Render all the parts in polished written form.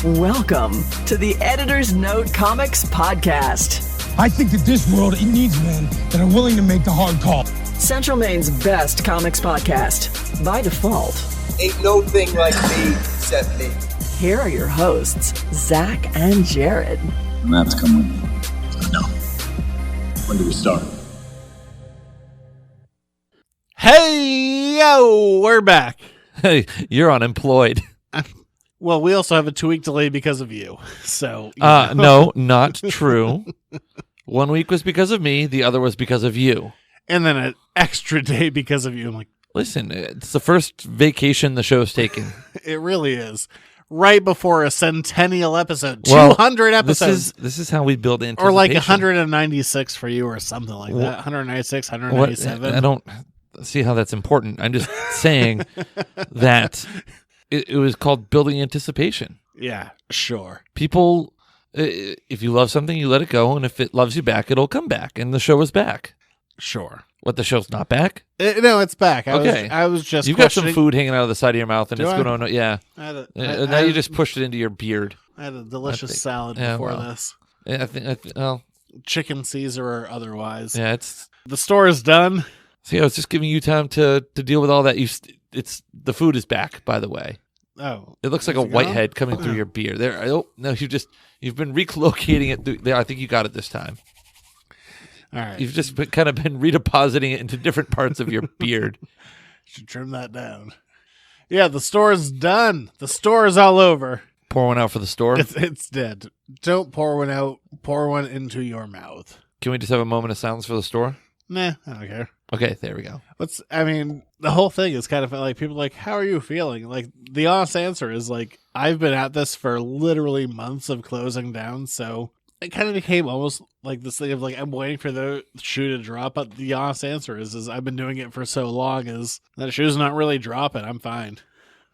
Welcome to the Editor's Note Comics Podcast. I think that this world, it needs men that are willing to make the hard call. Central Maine's best comics podcast, by default. Ain't no thing like me except me. Here are your hosts, Zach and Jared. I'm gonna have to come with you. No. When do we start? Hey, yo, we're back. Hey, you're unemployed. Well, we also have a 2-week delay because of you. So, no, not true. 1 week was because of me. The other was because of you. And then an extra day because of you. I'm like, listen, it's the first vacation the show's taken. It really is. Right before a centennial episode, Well, 200 episodes. This is how we build anticipation. Or like 196 for you or something like that. 196, 197. I don't see how that's important. I'm just saying that it was called building anticipation. Yeah, sure. People, if you love something, you let it go, and if it loves you back, it'll come back, and the show is back. Sure. What, the show's not back? No, it's back. Okay. I was just You've got some food hanging out of the side of your mouth, and Do it's I? going on. Yeah. Now you just pushed it into your beard. I had a delicious salad before this. Yeah, I think, well, Chicken Caesar or otherwise. yeah, it's. The store is done. See, I was just giving you time to deal with all that. The food is back, by the way. Oh, It looks like a whitehead coming through your beard. There. Oh no, you've been relocating it. There, I think you got it this time. all right. You've just kind of been redepositing it into different parts of your beard. Should trim that down. Yeah, the store is done. The store is all over. Pour one out for the store. It's dead. Don't pour one out. Pour one into your mouth. Can we just have a moment of silence for the store? Nah, I don't care. Okay, there we go. The whole thing is kind of like, people are like, how are you feeling? Like, the honest answer is like, I've been at this for literally months of closing down, so it kind of became almost like this thing of like, I'm waiting for the shoe to drop, but the honest answer is I've been doing it for so long is that shoe's not really dropping. I'm fine.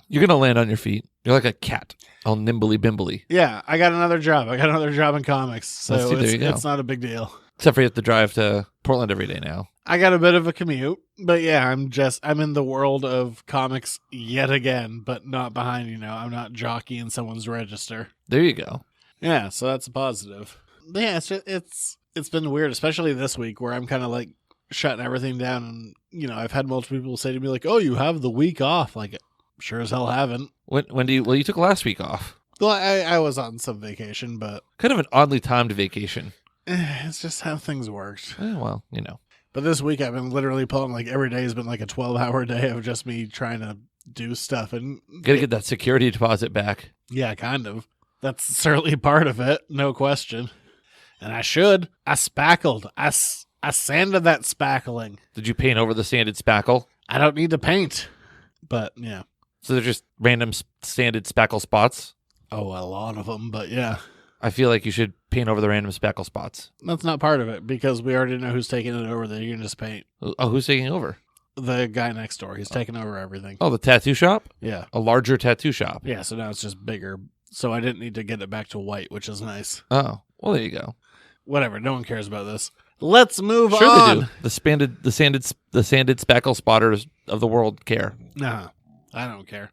You're gonna land on your feet. You're like a cat, all nimbly bimbly. Yeah, I got another job. In comics, so There you go. it's not a big deal. Except for you have to drive to Portland every day now. I got a bit of a commute, but yeah, I'm in the world of comics yet again, but not behind, I'm not jockeying someone's register. There you go. Yeah, so that's a positive. But yeah, it's been weird, especially this week where I'm kind of like shutting everything down, and I've had multiple people say to me like, "Oh, you have the week off." Like, sure as hell haven't. When do you? Well, you took last week off. Well, I was on some vacation, but Kind of an oddly timed vacation. it's just how things worked. Well, But this week I've been literally pulling, like, every day has been like a 12-hour day of just me trying to do stuff. And gotta get that security deposit back. yeah, kind of. That's certainly part of it, no question. And I should. I spackled. I sanded that spackling. Did you paint over the sanded spackle? I don't need to paint. But, yeah. So they're just random sanded spackle spots? Oh, a lot of them, but yeah. I feel like you should paint over the random spackle spots. That's not part of it, because we already know who's taking it over there. You can just paint. Oh, who's taking over? The guy next door. He's taking over everything. Oh, the tattoo shop? Yeah. A larger tattoo shop. Yeah, so now it's just bigger. So I didn't need to get it back to white, which is nice. Oh, well, there you go. Whatever. No one cares about this. Let's move on. Sure they do. The sanded spackle spotters of the world care. Nah, I don't care.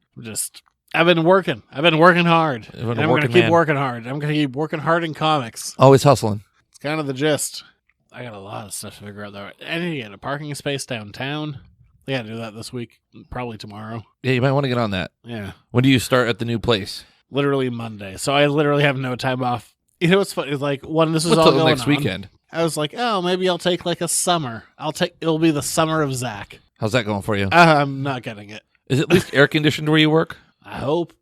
I've been working. I've been working hard. Been a And I'm going to working keep man. working hard. I'm going to keep working hard in comics. Always hustling. It's kind of the gist. I got a lot of stuff to figure out, though. I need to get a parking space downtown. I got to do that this week. Probably tomorrow. Yeah, you might want to get on that. Yeah. When do you start at the new place? Literally Monday. So I literally have no time off. You know what's funny? It's like, when this is What's all the going next on, weekend? I was like, oh, maybe I'll take like a summer. It'll be the summer of Zach. How's that going for you? I'm not getting it. Is it at least air conditioned where you work? I hope.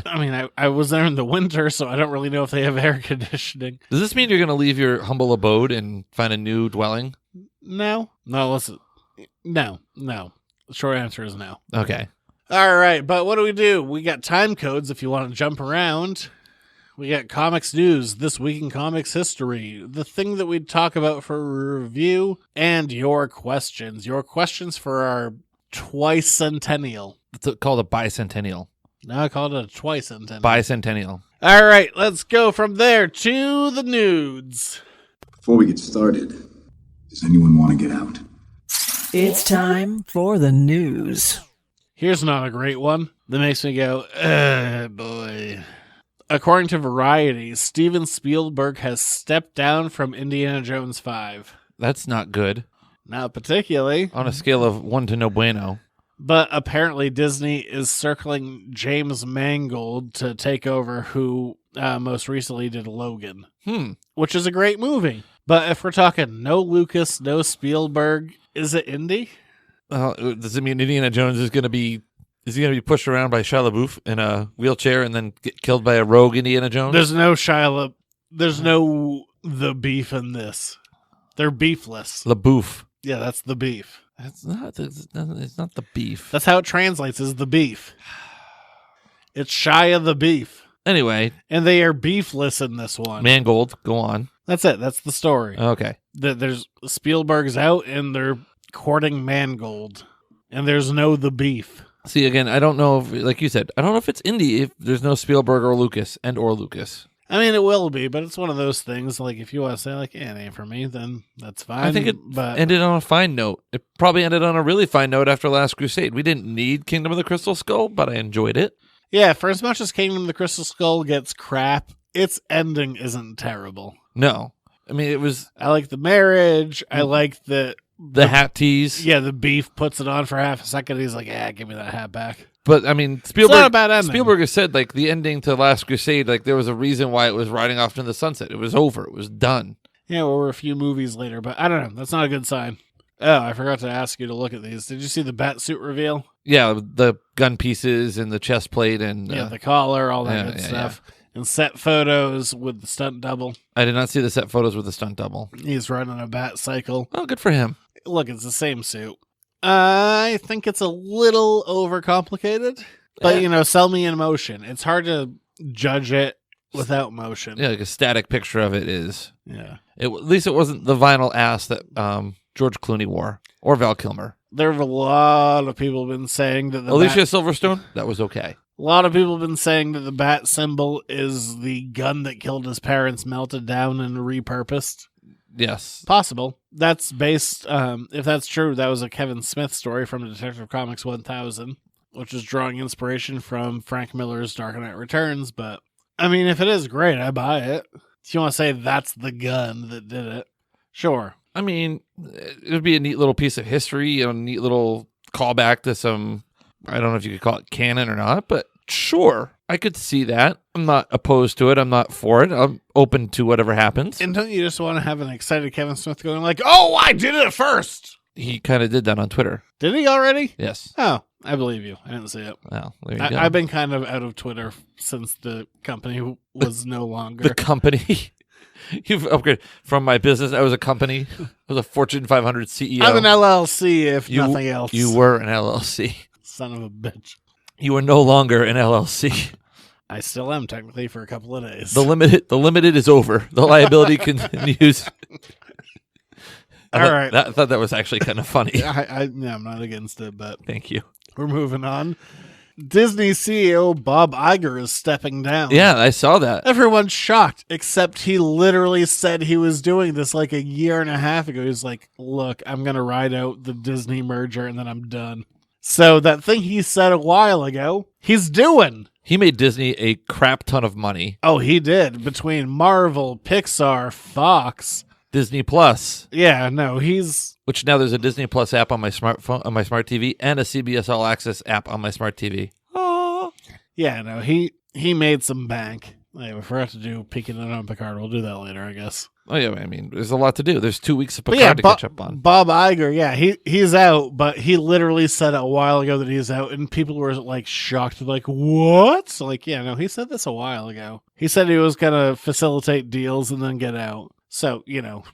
I mean, I was there in the winter, so I don't really know if they have air conditioning. Does this mean you're going to leave your humble abode and find a new dwelling? No. Listen. No. The short answer is no. Okay. All right, but what do? We got time codes if you want to jump around. We got comics news, this week in comics history, the thing that we'd talk about for review, and your questions. Your questions for our twice-centennial. It's called a bicentennial. No, I called it a twice-centennial. Bicentennial. All right, let's go from there to the nudes. Before we get started, does anyone want to get out? It's time for the news. Here's not a great one that makes me go, boy. According to Variety, Steven Spielberg has stepped down from Indiana Jones 5. That's not good. Not particularly. On a scale of 1 to no bueno. But apparently Disney is circling James Mangold to take over, who most recently did Logan. Which is a great movie. But if we're talking no Lucas, no Spielberg, is it Indy? Does it mean Indiana Jones is going to be pushed around by Shia LaBeouf in a wheelchair and then get killed by a rogue Indiana Jones? There's no there's no the beef in this. They're beefless. LaBeouf. Yeah, that's the beef. It's not the beef. That's how it translates, is the beef. It's Shia the beef. Anyway. And they are beefless in this one. Mangold, go on. That's it. That's the story. Okay. There's Spielberg's out and they're courting Mangold. And there's no the beef. See, again, I don't know if, like you said, I don't know if it's indie if there's no Spielberg or Lucas. I mean, it will be, but it's one of those things, like, if you want to say, like, it ain't for me, then that's fine. I think it ended on a fine note. It probably ended on a really fine note after Last Crusade. We didn't need Kingdom of the Crystal Skull, but I enjoyed it. Yeah, for as much as Kingdom of the Crystal Skull gets crap, its ending isn't terrible. No. I mean, it was... I like the marriage. I like the hat tease. Yeah, the beef puts it on for half a second. He's like, yeah, give me that hat back. But, I mean, Spielberg, it's not a bad ending. Spielberg has said, like, the ending to Last Crusade, like, there was a reason why it was riding off into the sunset. It was over. It was done. Yeah, well, we're a few movies later, but I don't know. That's not a good sign. Oh, I forgot to ask you to look at these. Did you see the bat suit reveal? Yeah, the gun pieces and the chest plate and... the collar, all that good stuff. Yeah. And set photos with the stunt double. I did not see the set photos with the stunt double. He's running a bat cycle. Oh, good for him. Look, it's the same suit. I think it's a little overcomplicated, but, sell me in motion. It's hard to judge it without motion. Yeah, like a static picture of it is. Yeah. At least it wasn't the vinyl ass that George Clooney wore or Val Kilmer. There have a lot of people been saying that Alicia Silverstone, that was okay. A lot of people have been saying that the bat symbol is the gun that killed his parents melted down and repurposed. Yes. Possible. That's based, if that's true, that was a Kevin Smith story from Detective Comics 1000, which is drawing inspiration from Frank Miller's Dark Knight Returns. But, I mean, if it is great, I buy it. If you want to say that's the gun that did it, sure. I mean, it would be a neat little piece of history, a neat little callback to some, I don't know if you could call it canon or not, but sure, I could see that. I'm not opposed to it. I'm not for it. I'm open to whatever happens. And don't you just want to have an excited Kevin Smith going like, oh, I did it first? He kind of did that on Twitter. Did he already? Yes. Oh, I believe you. I didn't see it. Well, there you go. I've been kind of out of Twitter since the company was no longer. The company? You've upgraded from my business. I was a company. I was a Fortune 500 CEO. I'm an LLC, if nothing else. You were an LLC. Son of a bitch. You are no longer an LLC. I still am, technically, for a couple of days. The limited is over. The liability continues. I thought that was actually kind of funny. I'm not against it, but thank you. We're moving on. Disney CEO Bob Iger is stepping down. Yeah, I saw that. Everyone's shocked, except he literally said he was doing this like a year and a half ago. He's like, look, I'm going to ride out the Disney merger and then I'm done. So that thing he said a while ago, he's doing. He made Disney a crap ton of money. Oh, he did. Between Marvel, Pixar, Fox, Disney Plus. Yeah, no, he's... Which now there's a Disney Plus app on my smartphone, on my smart TV, and a CBS All Access app on my smart TV. Oh. Yeah, no, he made some bank. Anyway, if we have to do Peeking it on Picard, we'll do that later, I guess. Oh, yeah, I mean, there's a lot to do. There's 2 weeks of Picard to catch up on. Bob Iger, yeah, he's out, but he literally said a while ago that he's out, and people were, like, shocked, like, what? So, like, yeah, no, he said this a while ago. He said he was going to facilitate deals and then get out. So,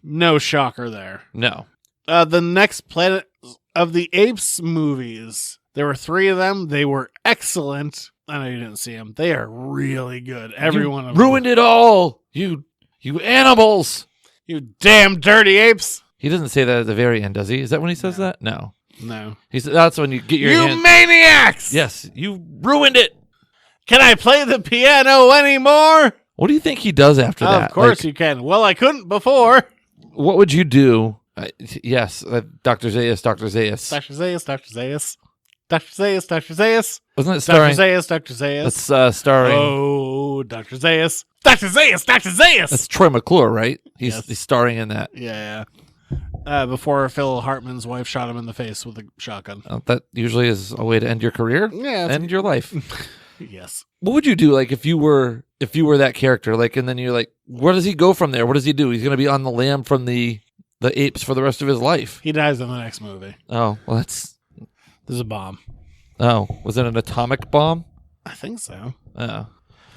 no shocker there. No. The next Planet of the Apes movies, there were 3 of them. They were excellent. I know you didn't see them. They are really good. Every one of them. Ruined it all. You animals. You damn dirty apes. He doesn't say that at the very end, does he? Is that when he says that? No. That's when you get your You maniacs! Yes, you ruined it. Can I play the piano anymore? What do you think he does after that? Of course you can. Well, I couldn't before. What would you do? Yes, Dr. Zaius, Dr. Zaius. Dr. Zaius, Dr. Zaius. Dr. Zayas, Dr. Zayas. Wasn't it Dr. starring? Zayas, Dr. Zayas. That's starring. Oh, Dr. Zayas. Dr. Zayas, Dr. Zayas. That's Troy McClure, right? Yes. He's starring in that. Yeah. Before Phil Hartman's wife shot him in the face with a shotgun. That usually is a way to end your career. Yeah. End your life. Yes. What would you do, like, if you were that character, like, and then you're like, where does he go from there? What does he do? He's going to be on the lam from the apes for the rest of his life. He dies in the next movie. Oh, well, that's. There's a bomb. Oh, was it an atomic bomb? I think so. Oh.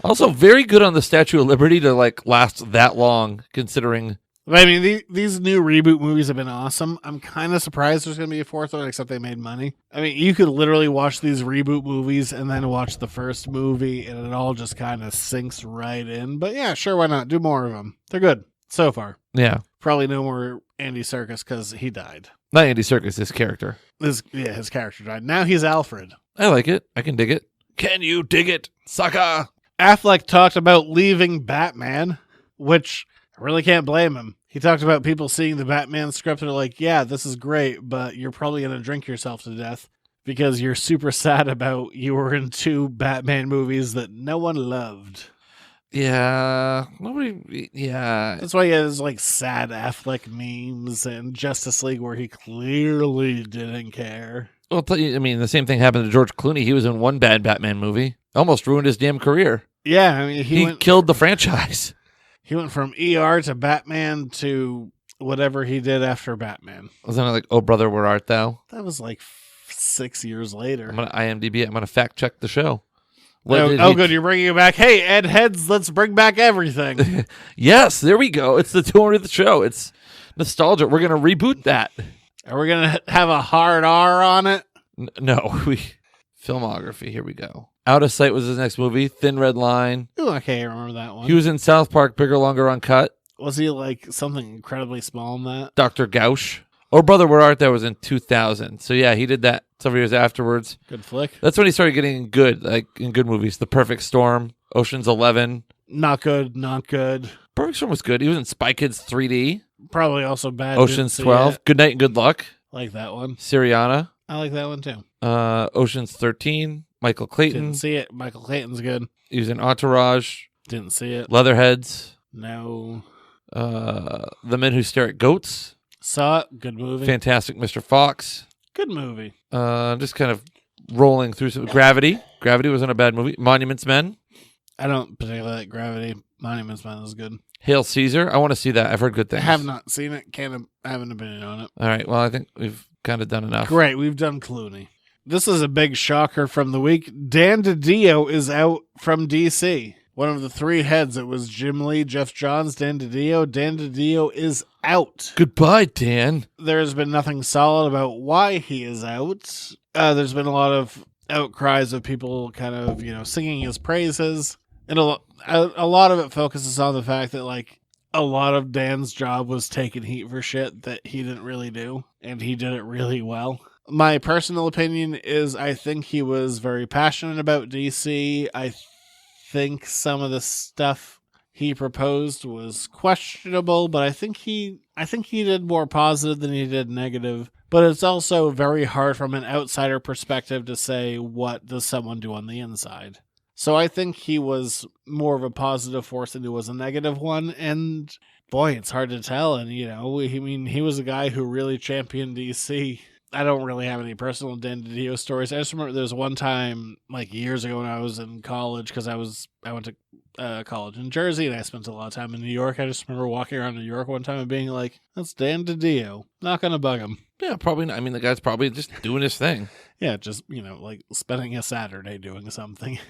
Also, very good on the Statue of Liberty to, like, last that long, considering. I mean, these new reboot movies have been awesome. I'm kind of surprised there's going to be a fourth one, except they made money. I mean, you could literally watch these reboot movies and then watch the first movie, and it all just kind of sinks right in. But yeah, sure, why not? Do more of them. They're good so far. Yeah. Probably no more Andy Serkis because he died. Not Andy Serkis, his character. His character died. Now he's Alfred. I like it. I can dig it. Can you dig it, sucker? Affleck talked about leaving Batman, which I really can't blame him. He talked about people seeing the Batman script and are like, yeah, this is great, but you're probably going to drink yourself to death because you're super sad about you were in 2 Batman movies that no one loved. Yeah. Nobody. Yeah. That's why he has like sad Affleck memes and Justice League where he clearly didn't care. Well, I'll tell you, I mean, the same thing happened to George Clooney. He was in one bad Batman movie. Almost ruined his damn career. Yeah, I mean, He killed the franchise. He went from ER to Batman to whatever he did after Batman. Wasn't it like, Oh Brother, Where Art Thou? That was like 6 years later. I'm going to IMDb it. I'm going to fact check the show. Good. You're bringing it back. Hey, Ed Heads, let's bring back everything. Yes, there we go. It's the 200th show. It's nostalgia. We're going to reboot that. Are we going to have a hard R on it? No. Filmography. Here we go. Out of Sight was his next movie. Thin Red Line. Ooh, I can't remember that one. He was in South Park, Bigger, Longer, Uncut. Was he like something incredibly small in that? Dr. Gauche. Oh Brother, Where Art Thou was in 2000. So yeah, he did that several years afterwards. Good flick. That's when he started getting good, like in good movies. The Perfect Storm, Ocean's 11. Not good. Perfect Storm was good. He was in Spy Kids 3D. Probably also bad. Ocean's 12. Good Night and Good Luck. Like that one. Syriana. I like that one too. Ocean's 13. Michael Clayton. Didn't see it. Michael Clayton's good. He was in Entourage. Didn't see it. Leatherheads. No. The Men Who Stare at Goats. Saw it. Good movie. Fantastic Mr. Fox. Good movie. Just kind of rolling through some Gravity. Gravity wasn't a bad movie. Monuments Men. I don't particularly like Gravity. Monuments Man is good. Hail Caesar. I want to see that. I've heard good things. I have not seen it. Can't have an opinion on it. All right. Well, I think we've kind of done enough. Great. We've done Clooney. This is a big shocker from the week. Dan DiDio is out from DC. One of the 3 heads. It was Jim Lee, Jeff Johns, Dan DiDio. Dan DiDio is out. Goodbye, Dan. There's been nothing solid about why he is out. There's been a lot of outcries of people kind of, singing his praises. And a lot of it focuses on the fact that, like, a lot of Dan's job was taking heat for shit that he didn't really do. And he did it really well. My personal opinion is I think he was very passionate about DC. I think some of the stuff he proposed was questionable, but I think he did more positive than he did negative. But it's also very hard from an outsider perspective to say what does someone do on the inside. So I think he was more of a positive force than he was a negative one, and boy, it's hard to tell. And he was a guy who really championed DC. I don't really have any personal Dan DiDio stories. I just remember there was one time, like years ago when I was in college, because I went to college in Jersey and I spent a lot of time in New York. I just remember walking around New York one time and being like, that's Dan DiDio. Not going to bug him. Yeah, probably not. I mean, the guy's probably just doing his thing. Yeah, just, like spending a Saturday doing something.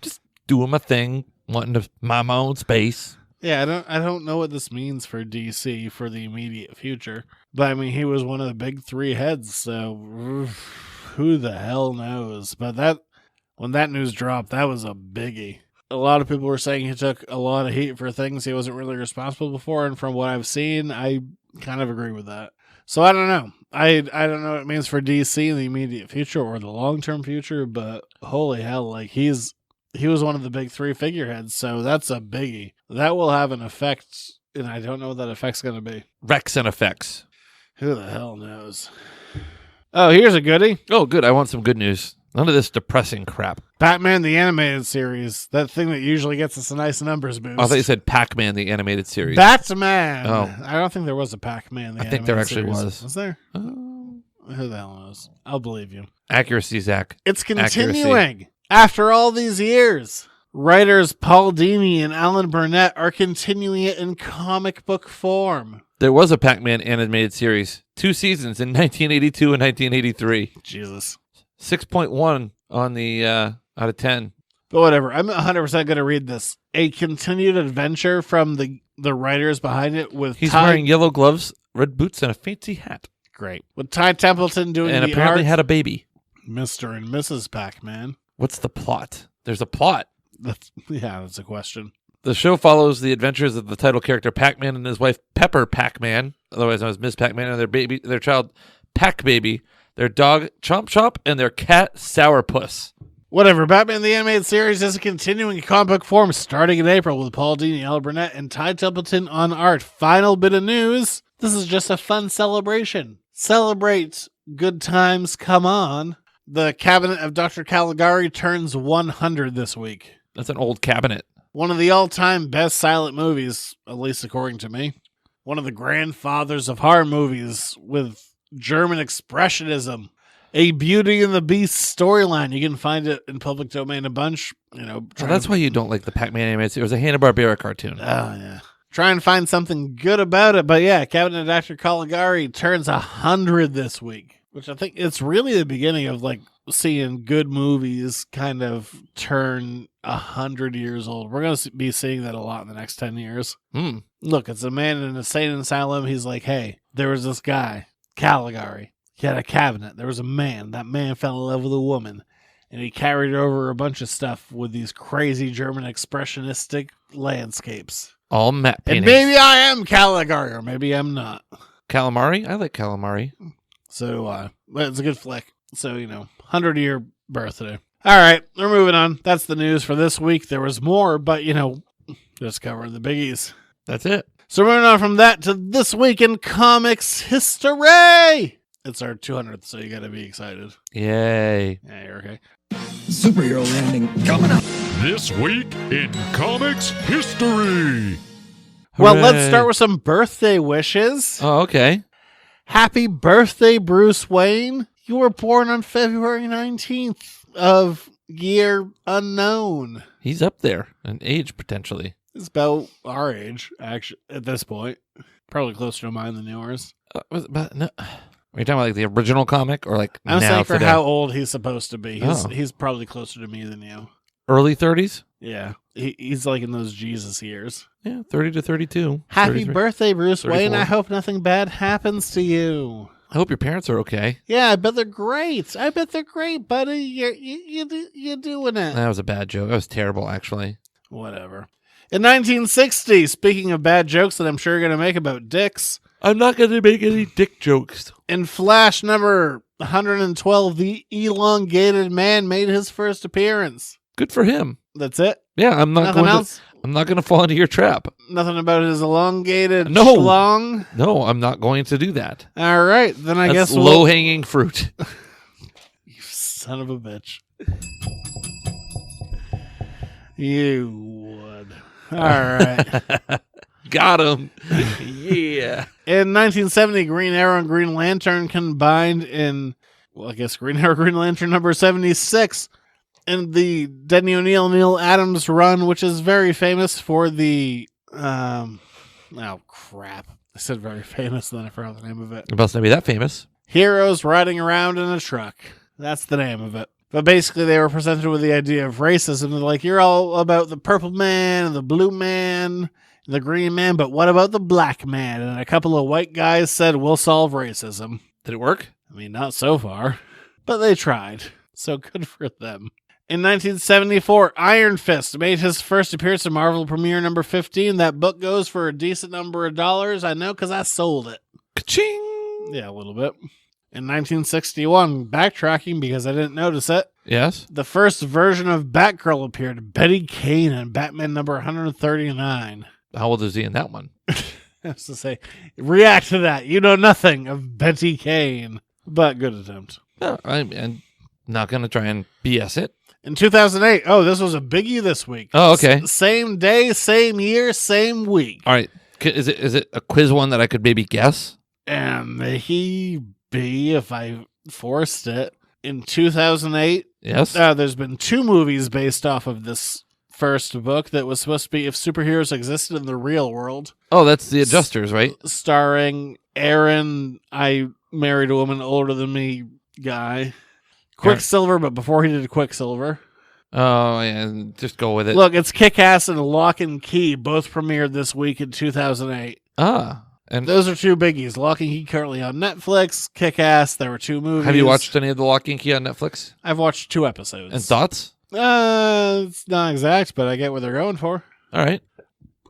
Just doing my thing, wanting to my own space. Yeah, I don't know what this means for DC for the immediate future. But I mean, he was one of the big 3 heads, so who the hell knows? But when that news dropped, that was a biggie. A lot of people were saying he took a lot of heat for things he wasn't really responsible for, and from what I've seen, I kind of agree with that. So I don't know. I don't know what it means for DC in the immediate future or the long-term future, but holy hell, like he was one of the big 3 figureheads, so that's a biggie. That will have an effect, and I don't know what that effect's going to be. Rex and effects. Who the hell knows? Oh, here's a goodie. Oh, good. I want some good news. None of this depressing crap. Batman the Animated Series. That thing that usually gets us a nice numbers boost. I thought you said Pac-Man, the animated series. Batman. Oh. I don't think there was a Pac-Man the I think there Animated actually Series. was. Was there? Who the hell knows? I'll believe you. Accuracy, Zach. It's continuing. Accuracy. After all these years. Writers Paul Dini and Alan Burnett are continuing it in comic book form. There was a Pac-Man animated series. 2 seasons in 1982 and 1983. Jesus. 6.1 on the out of 10. But whatever. I'm 100% going to read this. A continued adventure from the writers behind it with He's wearing yellow gloves, red boots, and a fancy hat. Great. With Ty Templeton doing And the apparently art. had a baby. Mr. and Mrs. Pac-Man. What's the plot? There's a plot. That's a question. The show follows the adventures of the title character Pac-Man and his wife Pepper Pac-Man, otherwise known as Miss Pac-Man, and their child Pac-Baby, their dog Chomp Chomp, and their cat Sourpuss. Whatever. Batman the Animated Series is continuing in comic book form starting in April with Paul Dini, Alan Burnett, and Ty Templeton on art. Final bit of news. This is just a fun celebration. Celebrate good times. Come on. The Cabinet of Dr. Caligari turns 100 this week. That's an old cabinet. One of the all-time best silent movies, at least according to me. One of the grandfathers of horror movies with German expressionism. A Beauty and the Beast storyline. You can find it in public domain a bunch. That's why you don't like the Pac-Man animated series. It was a Hanna-Barbera cartoon. Oh, yeah. Try and find something good about it. But yeah, Cabinet of Dr. Caligari turns 100 this week. Which I think it's really the beginning of like seeing good movies kind of turn 100 years old. We're going to be seeing that a lot in the next 10 years. Look, it's a man in an insane asylum. He's like, hey, there was this guy, Caligari. He had a cabinet. There was a man. That man fell in love with a woman. And he carried over a bunch of stuff with these crazy German expressionistic landscapes. All matte paintings. And maybe I am Caligari, or maybe I'm not. Calamari? I like calamari. So do I. But it's a good flick. So, 100-year birthday. All right, we're moving on. That's the news for this week. There was more, but, just covering the biggies. That's it. So moving on from that to This Week in Comics History. It's our 200th, so you got to be excited. Yay. Yeah, you're okay. Superhero landing coming up. This week in comics history. Well, Hooray. let's start with some birthday wishes. Oh, okay. Happy birthday, Bruce Wayne. You were born on February 19th of year unknown. He's up there in age, potentially. It's about our age, actually, at this point. Probably closer to mine than yours. No. Are you talking about like the original comic or like I'm now saying for today? how old he's supposed to be. Oh. He's probably closer to me than you. Early 30s? Yeah. He's like in those Jesus years. Yeah, 30 to 32. Happy 33. birthday, Bruce 34. Wayne. I hope nothing bad happens to you. I hope your parents are okay. Yeah, I bet they're great. Buddy. You're doing it. That was a bad joke. That was terrible, actually. Whatever. In 1960, speaking of bad jokes that I'm sure you're going to make about dicks, I'm not going to make any dick jokes. in Flash number 112, the elongated man made his first appearance. Good for him. That's it? Yeah, I'm not Nothing going else? I'm not going to fall into your trap. Nothing about his elongated No. schlong? No, I'm not going to do that. All right, then I That's guess low-hanging fruit. You son of a bitch. You would. All right. Got him. Yeah. In 1970, Green Arrow and Green Lantern combined in, well, I guess Green Arrow, Green Lantern number 76 in the Denny O'Neil, Neil Adams run, which is very famous for the, oh, crap. I said very famous, then I forgot the name of it. It must not be that famous. Heroes riding around in a truck. That's the name of it. But basically, they were presented with the idea of racism. They're like, you're all about the purple man and the blue man, and the green man, but what about the black man? And a couple of white guys said, we'll solve racism. Did it work? I mean, not so far, but they tried. So good for them. In 1974, Iron Fist made his first appearance in Marvel Premiere number 15. That book goes for a decent number of dollars. I know because I sold it. Ka-ching! Yeah, a little bit. In 1961, backtracking because I didn't notice it, Yes? the first version of Batgirl appeared, Betty Kane in Batman number 139. How old is he in that one? I have to say, react to that. You know nothing of Betty Kane. but good attempt. No, I'm not going to try and BS it. In 2008, this was a biggie this week. Oh, okay. Same day, same year, same week. All right. Is it a quiz one that I could maybe guess? And he be if I forced it. In 2008, Yes. there's been 2 movies based off of this first book that was supposed to be if superheroes existed in the real world. Oh, that's the Adjusters, right? Starring Aaron, I married a woman older than me guy. Quicksilver, but before he did Quicksilver. Oh, yeah. Just go with it. Look, it's Kick-Ass and Lock and Key, both premiered this week in 2008. And Those are 2 biggies. Lock and Key currently on Netflix. Kick-Ass, there were 2 movies. have you watched any of the Lock and Key on Netflix? I've watched 2 episodes. And thoughts? It's not exact, but I get what they're going for. All right.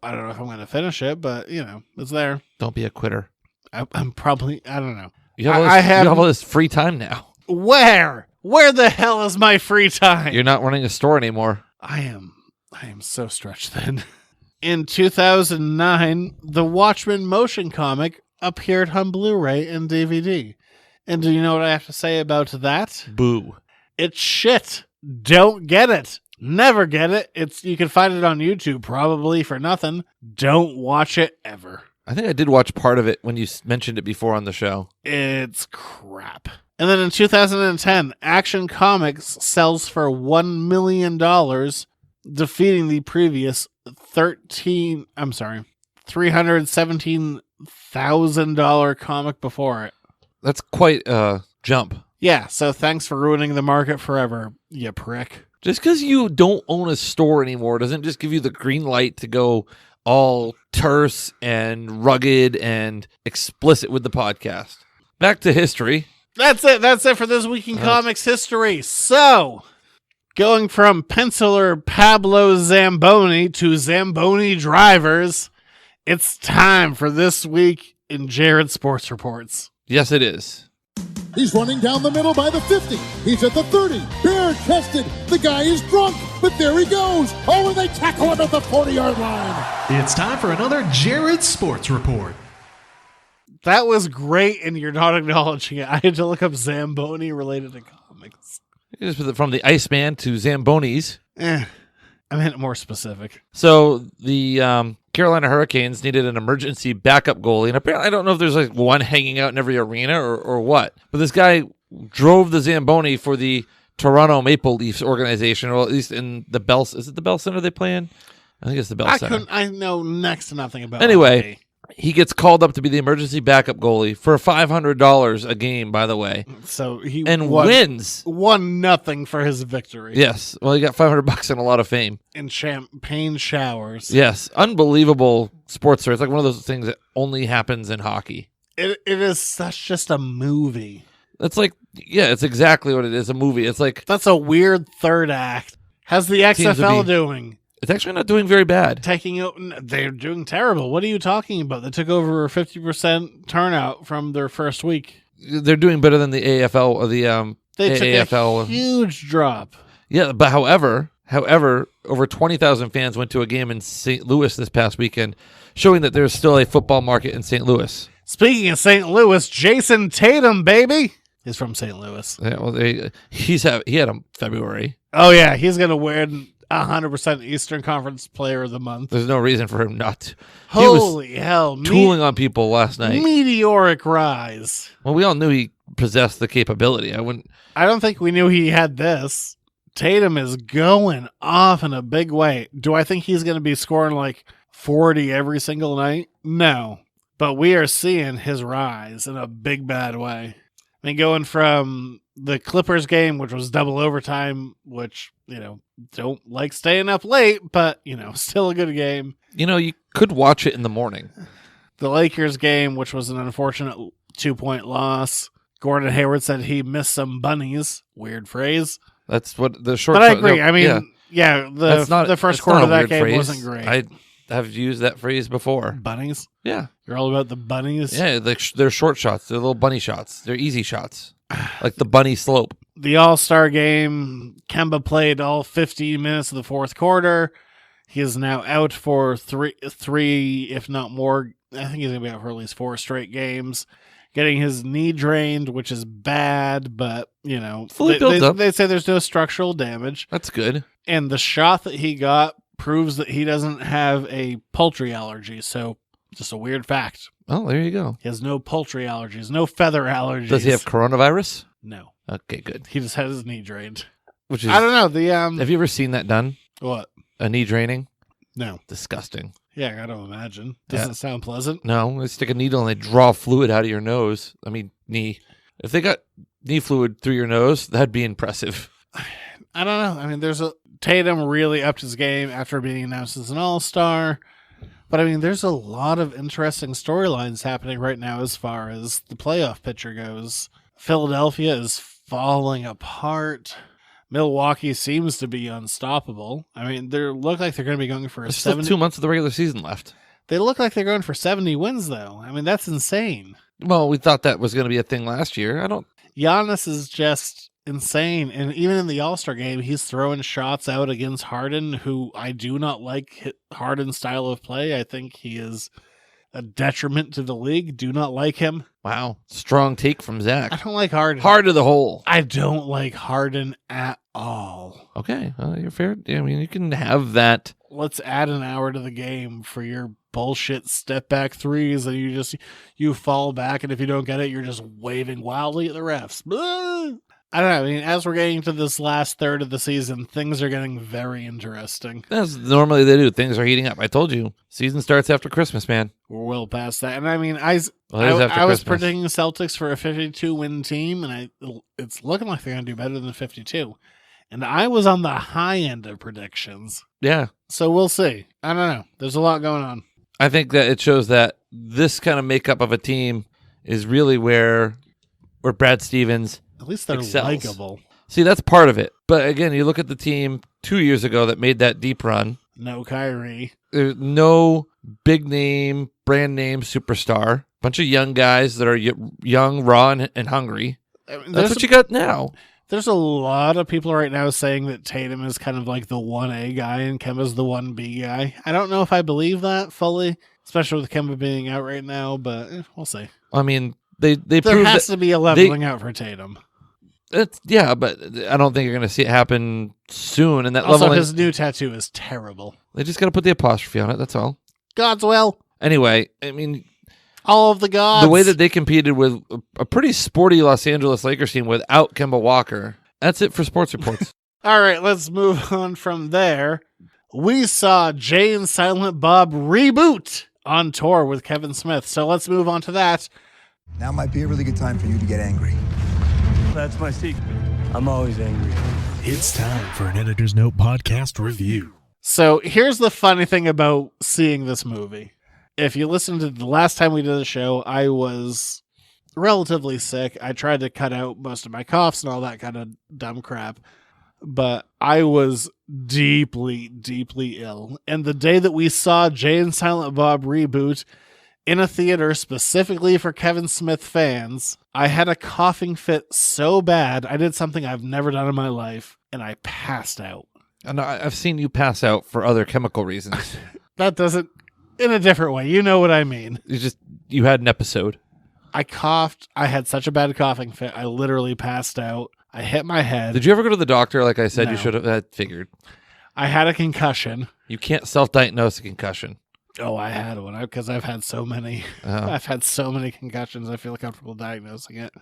I don't know if I'm going to finish it, but, it's there. Don't be a quitter. I'm probably, I don't know. You have all this free time now. Where? Where the hell is my free time? You're not running a store anymore. I am so stretched thin. In 2009, the Watchmen motion comic appeared on Blu-ray and DVD. And do you know what I have to say about that? Boo. It's shit. Don't get it. Never get it. You can find it on YouTube probably for nothing. Don't watch it ever. I think I did watch part of it when you mentioned it before on the show. It's crap. And then in 2010, Action Comics sells for $1 million, defeating the previous $317,000 comic before it. That's quite a jump. Yeah, so thanks for ruining the market forever, you prick. Just because you don't own a store anymore doesn't just give you the green light to go all terse and rugged and explicit with the podcast. Back to history. That's it for this week in comics history. So, going from penciler Pablo Zamboni to Zamboni drivers, it's time for this week in Jared Sports Reports. Yes, it is. He's running down the middle by the 50. He's at the 30. Bare-chested. The guy is drunk, but there he goes. Oh, and they tackle him at the 40-yard line. It's time for another Jared Sports Report. That was great, and you're not acknowledging it. I had to look up Zamboni related to comics. From the Iceman to Zambonis. I meant more specific. So the Carolina Hurricanes needed an emergency backup goalie, and apparently I don't know if there's like one hanging out in every arena or what, but this guy drove the Zamboni for the Toronto Maple Leafs organization, or at least in the Bell. Is it the Bell Center they play in? I think it's the Bell Center. I know next to nothing about Anyway, hockey. He gets called up to be the emergency backup goalie for $500 a game, by the way. So he wins 1-0 for his victory. Yes. Well, he got $500 and a lot of fame. In champagne showers. Yes. Unbelievable sports story. It's like one of those things that only happens in hockey. It is such just a movie. It's like, yeah, it's exactly what it is, a movie. It's like... That's a weird third act. How's the XFL doing? It's actually not doing very bad. They're doing terrible. What are you talking about? They took over 50% turnout from their first week. They're doing better than the AFL or the they AAFL. Took a huge drop. Yeah, but however, over 20,000 fans went to a game in St. Louis this past weekend, showing that there's still a football market in St. Louis. Speaking of St. Louis, Jason Tatum, baby, is from St. Louis. Yeah, well, he had a February. Oh yeah, he's gonna win 100% Eastern Conference Player of the Month. There's no reason for him not to. Holy hell. Tooling on people last night. Meteoric rise. Well, we all knew he possessed the capability. I don't think we knew he had this. Tatum is going off in a big way. Do I think he's going to be scoring like 40 every single night? No. But we are seeing his rise in a big bad way. I mean, going from the Clippers game, which was double overtime, which, don't like staying up late, but, still a good game. You could watch it in the morning. The Lakers game, which was an unfortunate 2-point loss. Gordon Hayward said he missed some bunnies. Weird phrase. That's what the short. But I agree. I mean, the first quarter of that game phrase. wasn't great. I have used that phrase before. Bunnies? Yeah. You're all about the bunnies? Yeah, they're short shots. They're little bunny shots. They're easy shots. Like the bunny slope. The All-Star game, Kemba played all 50 minutes of the fourth quarter. He is now out for three, if not more. I think he's going to be out for at least 4 straight games. getting his knee drained, which is bad, but, you know, Fully built up. They say there's no structural damage. That's good. And the shot that he got proves that he doesn't have a poultry allergy. So just a weird fact. Oh, there you go. He has no poultry allergies, no feather allergies. Does he have coronavirus? No. Okay, good. He just has his knee drained. Which is, I don't know. The have you ever seen that done? What? A knee draining? No. Disgusting. Yeah, I gotta imagine. Doesn't sound pleasant. No, they stick a needle and they draw fluid out of your nose. I mean, knee. If they got knee fluid through your nose, that'd be impressive. I don't know. I mean, Tatum really upped his game after being announced as an all-star. But I mean, there's a lot of interesting storylines happening right now as far as the playoff picture goes. Philadelphia is falling apart. Milwaukee seems to be unstoppable. I mean, they look like they're going to be going for a There's still 2 months of the regular season left. They look like they're going for 70 wins, though. I mean, that's insane. Well, we thought that was going to be a thing last year. Giannis is just insane. And even in the All-Star game, he's throwing shots out against Harden, who I do not like Harden's style of play. I think he is a detriment to the league. Do not like him. Wow. Strong take from Zach. I don't like Harden. Hard to the hole. I don't like Harden at all. Okay. You're fair. I mean, you can have that. Let's add an hour to the game for your bullshit step back threes and you fall back, and if you don't get it, you're just waving wildly at the refs. I don't know. I mean, as we're getting to this last third of the season, things are getting very interesting. As normally they do. Things are heating up. I told you. Season starts after Christmas, man. We're well past that. And I mean, I was predicting the Celtics for a 52-win team, and it's looking like they're going to do better than 52. And I was on the high end of predictions. Yeah. So we'll see. I don't know. There's a lot going on. I think that it shows that this kind of makeup of a team is really where Brad Stevens at least they're excels. likable. See, that's part of it. But again, you look at the team 2 years ago that made that deep run. No Kyrie. There's no big name, brand name superstar. Bunch of young guys that are young, raw, and hungry. I mean, that's what you got now. There's a lot of people right now saying that Tatum is kind of like the 1A guy and Kemba's the 1B guy. I don't know if I believe that fully, especially with Kemba being out right now, but we'll see. I mean, there has to be a leveling out for Tatum. Yeah, but I don't think you're going to see it happen soon. And that also, leveling, his new tattoo is terrible. They just got to put the apostrophe on it. That's all. God's will. Anyway, I mean, all of the gods. The way that they competed with a pretty sporty Los Angeles Lakers team without Kemba Walker. That's it for sports reports. All right, let's move on from there. We saw Jay and Silent Bob Reboot on tour with Kevin Smith. So let's move on to that. Now might be a really good time for you to get angry. That's my secret. I'm always angry. It's time for an Editor's Note podcast review. So here's the funny thing about seeing this movie. If you listen to the last time we did the show, I was relatively sick. I tried to cut out most of my coughs and all that kind of dumb crap. But I was deeply, deeply ill. And the day that we saw Jay and Silent Bob Reboot in a theater specifically for Kevin Smith fans, I had a coughing fit so bad, I did something I've never done in my life, and I passed out. And I've seen you pass out for other chemical reasons. That doesn't, in a different way. You know what I mean. You had an episode. I coughed. I had such a bad coughing fit. I literally passed out. I hit my head. Did you ever go to the doctor like I said No. you should have? That figured. I had a concussion. You can't self-diagnose a concussion. Oh, I had one because I've had so many. Oh. I've had so many concussions. I feel comfortable diagnosing it.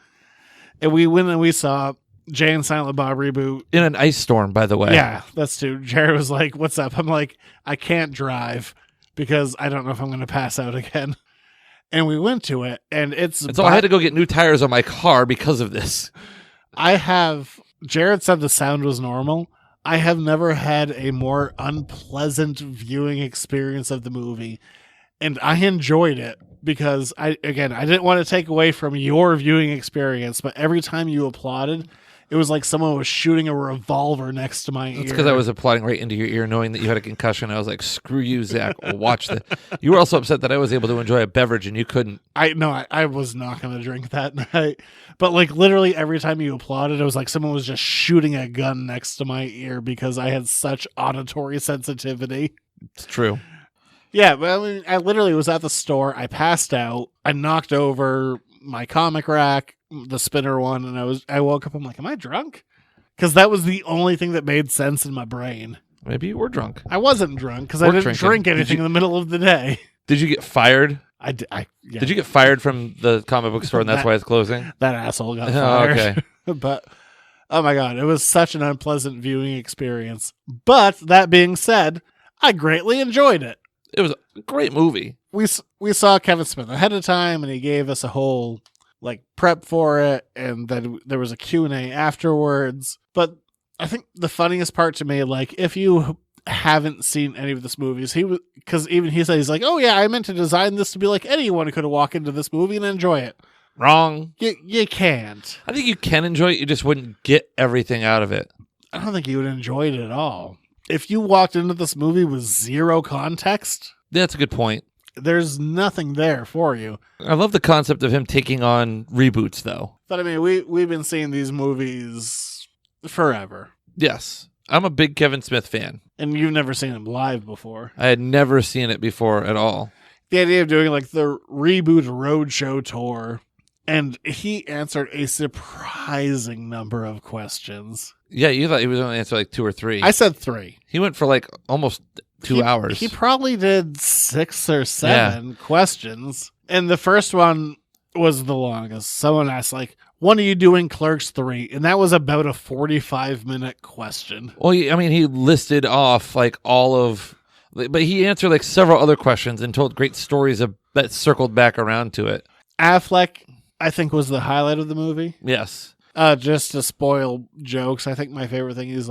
And we went and we saw Jay and Silent Bob Reboot. In an ice storm, by the way. Yeah, that's true. Jared was like, "What's up?" I'm like, "I can't drive because I don't know if I'm going to pass out again." And we went to it, and so I had to go get new tires on my car because of this. Jared said the sound was normal. I have never had a more unpleasant viewing experience of the movie, and I enjoyed it because I didn't want to take away from your viewing experience, but every time you applauded, it was like someone was shooting a revolver next to my ear. That's because I was applauding right into your ear knowing that you had a concussion. I was like, screw you, Zach. Watch this. You were also upset that I was able to enjoy a beverage and you couldn't. I was not going to drink that night. But like literally every time you applauded, it was like someone was just shooting a gun next to my ear because I had such auditory sensitivity. It's true. Yeah, but I mean, I literally was at the store. I passed out. I knocked over my comic rack, the spinner one, and I woke up, I'm like, am I drunk? Because that was the only thing that made sense in my brain. Maybe you were drunk. I wasn't drunk because I didn't drink anything in the middle of the day. Did you get fired? Yeah. Did you get fired from the comic book store and that's why it's closing? That asshole got fired. Okay. But, oh my God, it was such an unpleasant viewing experience. But that being said, I greatly enjoyed it. It was a great movie. We saw Kevin Smith ahead of time, and he gave us a whole prep for it, and then there was a Q&A afterwards. But I think the funniest part to me, if you haven't seen any of this movies, because even he said, he's like, oh yeah, I meant to design this to be like anyone could walk into this movie and enjoy it. Wrong. You can't. I think you can enjoy it. You just wouldn't get everything out of it. I don't think you would enjoy it at all. If you walked into this movie with zero context, that's a good point. There's nothing there for you. I love the concept of him taking on reboots, though. But I mean, we've been seeing these movies forever. Yes. I'm a big Kevin Smith fan. And you've never seen him live before. I had never seen it before at all. The idea of doing the Reboot Roadshow tour, and he answered a surprising number of questions. Yeah, you thought he was going to answer 2 or 3. I said 3. He went for almost 2 hours. He probably did 6 or 7 questions. And the first one was the longest. Someone asked, when are you doing Clerks 3? And that was about a 45-minute question. Well, I mean, he listed off all of... But he answered several other questions and told great stories that circled back around to it. Affleck, I think, was the highlight of the movie. Yes. Just to spoil jokes, I think my favorite thing is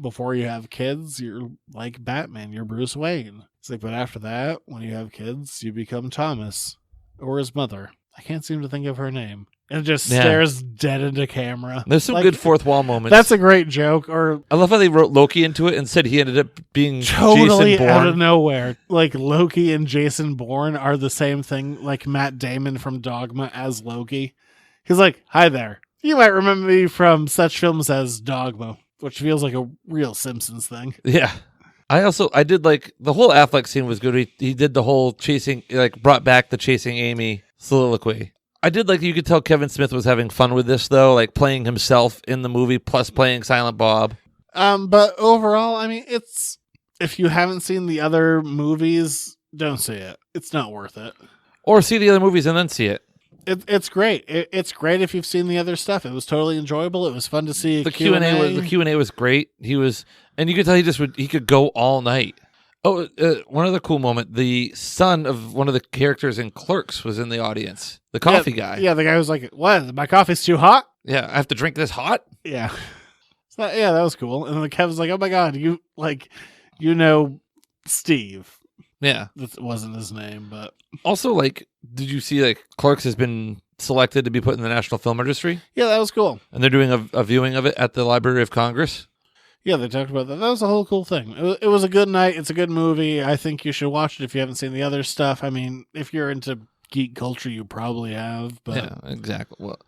before you have kids, you're like Batman, you're Bruce Wayne. It's but after that, when you have kids, you become Thomas or his mother. I can't seem to think of her name. And it just stares dead into camera. There's some good fourth wall moments. That's a great joke. Or I love how they wrote Loki into it and said he ended up being totally Jason Bourne. Out of nowhere. Loki and Jason Bourne are the same thing. Matt Damon from Dogma as Loki. He's like, hi there. You might remember me from such films as Dogma, which feels like a real Simpsons thing. Yeah. I did the whole Affleck scene was good. He did the whole chasing, brought back the chasing Amy soliloquy. I did you could tell Kevin Smith was having fun with this though, playing himself in the movie plus playing Silent Bob. But overall, I mean, if you haven't seen the other movies, don't see it. It's not worth it. Or see the other movies and then see it. It's great. It's great if you've seen the other stuff. It was totally enjoyable. It was fun to see. The Q&A was great. And you could tell he could go all night. Oh, one other cool moment. The son of one of the characters in Clerks was in the audience. The coffee guy. Yeah, the guy was like, what? My coffee's too hot? Yeah, I have to drink this hot? Yeah. That was cool. And then Kevin's like, oh my God, Steve. Yeah. That wasn't his name, but. Also, did you see, Clerks has been selected to be put in the National Film Registry? Yeah, that was cool. And they're doing a viewing of it at the Library of Congress? Yeah, they talked about that. That was a whole cool thing. It was a good night. It's a good movie. I think you should watch it if you haven't seen the other stuff. I mean, if you're into geek culture, you probably have. But yeah, exactly. Well,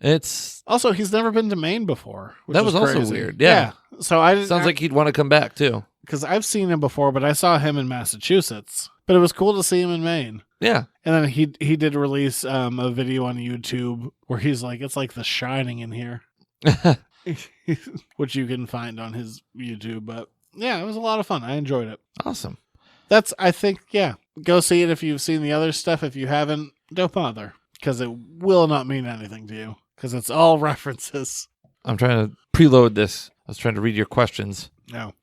it's also he's never been to Maine before. That was also crazy. weird. Yeah. So sounds like he'd want to come back too. Because I've seen him before, but I saw him in Massachusetts. But it was cool to see him in Maine. Yeah. And then he did release a video on YouTube where he's like, it's like The Shining in here. Which you can find on his YouTube. But yeah, it was a lot of fun. I enjoyed it. Awesome. I think, go see it if you've seen the other stuff. If you haven't, don't bother. Because it will not mean anything to you. Because it's all references. I'm trying to preload this. I was trying to read your questions. No.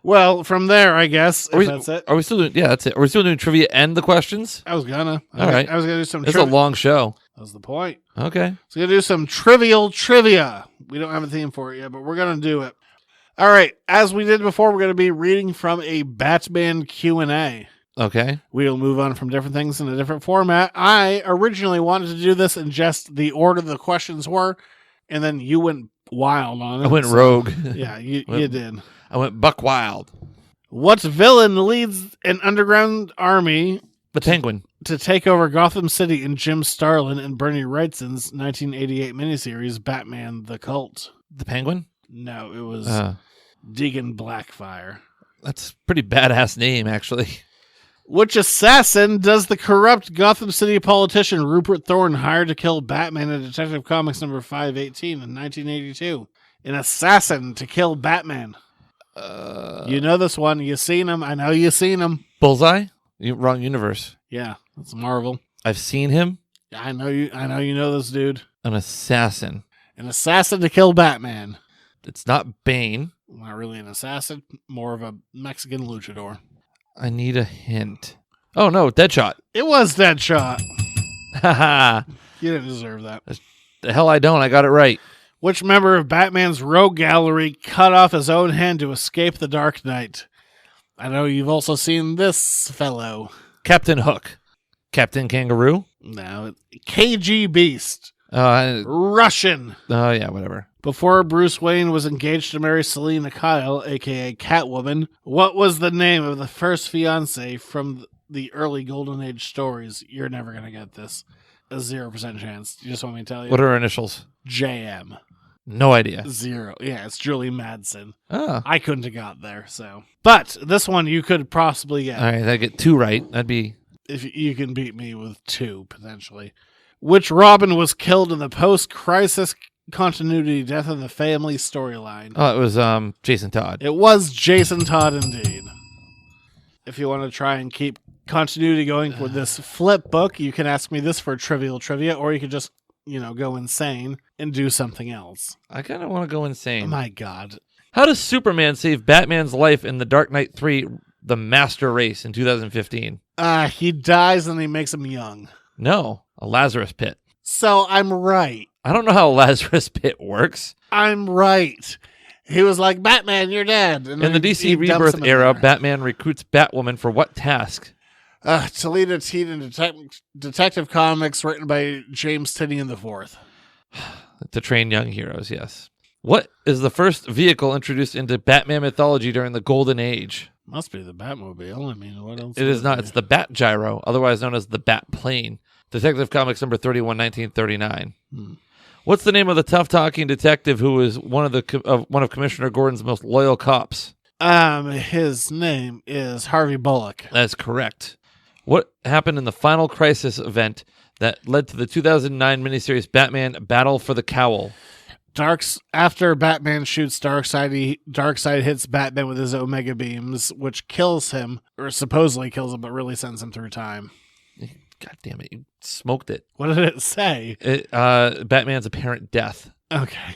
Well, from there, I guess, that's it. Are we still doing, that's it. Are we still doing trivia and the questions? I was gonna. All right. I was gonna do some trivia. It's a long show. That was the point. Okay. So we're gonna do some trivial trivia. We don't have a theme for it yet, but we're gonna do it. All right. As we did before, we're gonna be reading from a Batman Q&A. Okay. We'll move on from different things in a different format. I originally wanted to do this in just the order the questions were, and then you went wild on it. I went rogue. Yeah, you did. I went buck wild. What villain leads an underground army? The Penguin. To take over Gotham City in Jim Starlin and Bernie Wrightson's 1988 miniseries, Batman the Cult. The Penguin? No, it was Deegan Blackfire. That's a pretty badass name, actually. Which assassin does the corrupt Gotham City politician Rupert Thorne hire to kill Batman in Detective Comics number 518 in 1982? An assassin to kill Batman. You know this one. You've seen him. I know you've seen him. Bullseye? Wrong universe. Yeah, that's Marvel. I've seen him. Yeah, I know you know this dude. An assassin. An assassin to kill Batman. It's not Bane. Not really an assassin. More of a Mexican luchador. I need a hint. Oh, no, Deadshot. It was Deadshot. Haha. You didn't deserve that. The hell I don't. I got it right. Which member of Batman's rogue gallery cut off his own hand to escape the Dark Knight? I know you've also seen this fellow. Captain Hook. Captain Kangaroo? No, KG Beast. Russian. Oh, yeah, whatever. Before Bruce Wayne was engaged to marry Selena Kyle, a.k.a. Catwoman, what was the name of the first fiancé from the early Golden Age stories? You're never going to get this. A 0% chance. You just want me to tell you? What are her initials? JM. No idea. 0. Yeah, it's Julie Madsen. Oh. I couldn't have got there, so. But this one you could possibly get. All right, I get 2 right. That'd be... If you can beat me with 2, potentially. Which Robin was killed in the post-crisis continuity death of the family storyline? Oh, it was Jason Todd. It was Jason Todd indeed. If you want to try and keep continuity going with this flip book, you can ask me this for trivial trivia, or you could just, go insane and do something else. I kind of want to go insane. Oh my God. How does Superman save Batman's life in The Dark Knight 3, The Master Race in 2015? He dies and he makes him young. No, a Lazarus pit. So I'm right. I don't know how a Lazarus pit works. I'm right. He was like, Batman, you're dead. And in the DC Rebirth era, Batman recruits Batwoman for what task? To lead a team in Detective Comics written by James Tynion IV. To train young heroes, yes. What is the first vehicle introduced into Batman mythology during the Golden Age? Must be the Batmobile. I mean, what else? It is not. It's the Bat Gyro, otherwise known as the Bat Plane. Detective Comics number 31, 1939. What's the name of the tough-talking detective who is one of Commissioner Gordon's most loyal cops? His name is Harvey Bullock. That's correct. What happened in the Final Crisis event that led to the 2009 miniseries Batman Battle for the Cowl? After Batman shoots Darkseid, Darkseid hits Batman with his Omega beams, which kills him, or supposedly kills him, but really sends him through time. God damn it, you smoked it. What did it say? Batman's apparent death. Okay.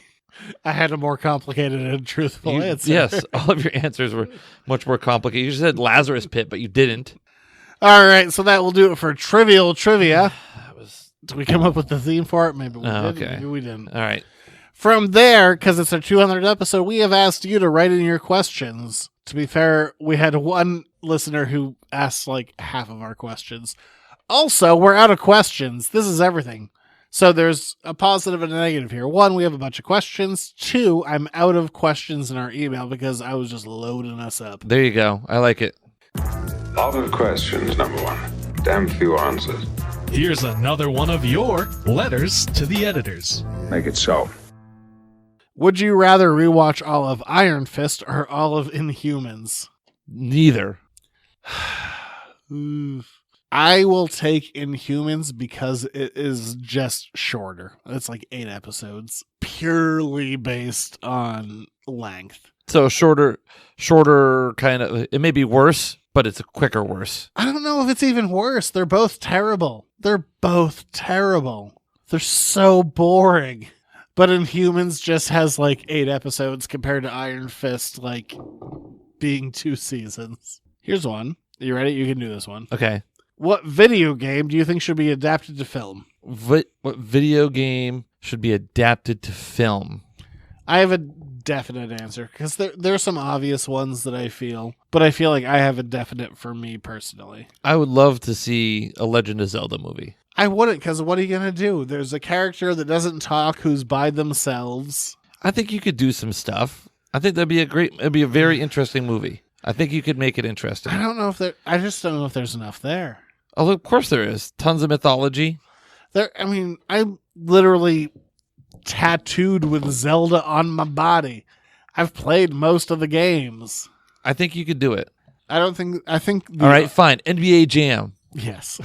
I had a more complicated and truthful answer. Yes, all of your answers were much more complicated. You just said Lazarus Pit, but you didn't. All right, so that will do it for trivial trivia. Did we come up with the theme for it? Maybe we didn't. Okay. Maybe we didn't. All right. From there, because it's our 200th episode, we have asked you to write in your questions. To be fair, we had one listener who asked like half of our questions. Also, we're out of questions. This is everything. So there's a positive and a negative here. 1, we have a bunch of questions. 2, I'm out of questions in our email because I was just loading us up. There you go. I like it. Lot of questions, number 1. Damn few answers. Here's another one of your letters to the editors. Make it so. Would you rather rewatch all of Iron Fist or all of Inhumans? Neither. I will take Inhumans because it is just shorter. It's like 8 episodes, purely based on length. So shorter kind of, it may be worse, but it's a quicker worse. I don't know if it's even worse. They're both terrible. They're so boring. But Inhumans just has like 8 episodes compared to Iron Fist like being 2 seasons. Here's one. Are you ready? You can do this one. Okay. What video game do you think should be adapted to film? What video game should be adapted to film? I have a definite answer because there's some obvious ones that I feel, but I feel like I have a definite for me personally. I would love to see a Legend of Zelda movie. I wouldn't, because what are you going to do? There's a character that doesn't talk who's by themselves. I think you could do some stuff. I think it'd be a very interesting movie. I think you could make it interesting. I just don't know if there's enough there. Oh, of course there is. Tons of mythology. I'm literally tattooed with Zelda on my body. I've played most of the games. I think you could do it. I think. All right, fine. NBA Jam. Yes.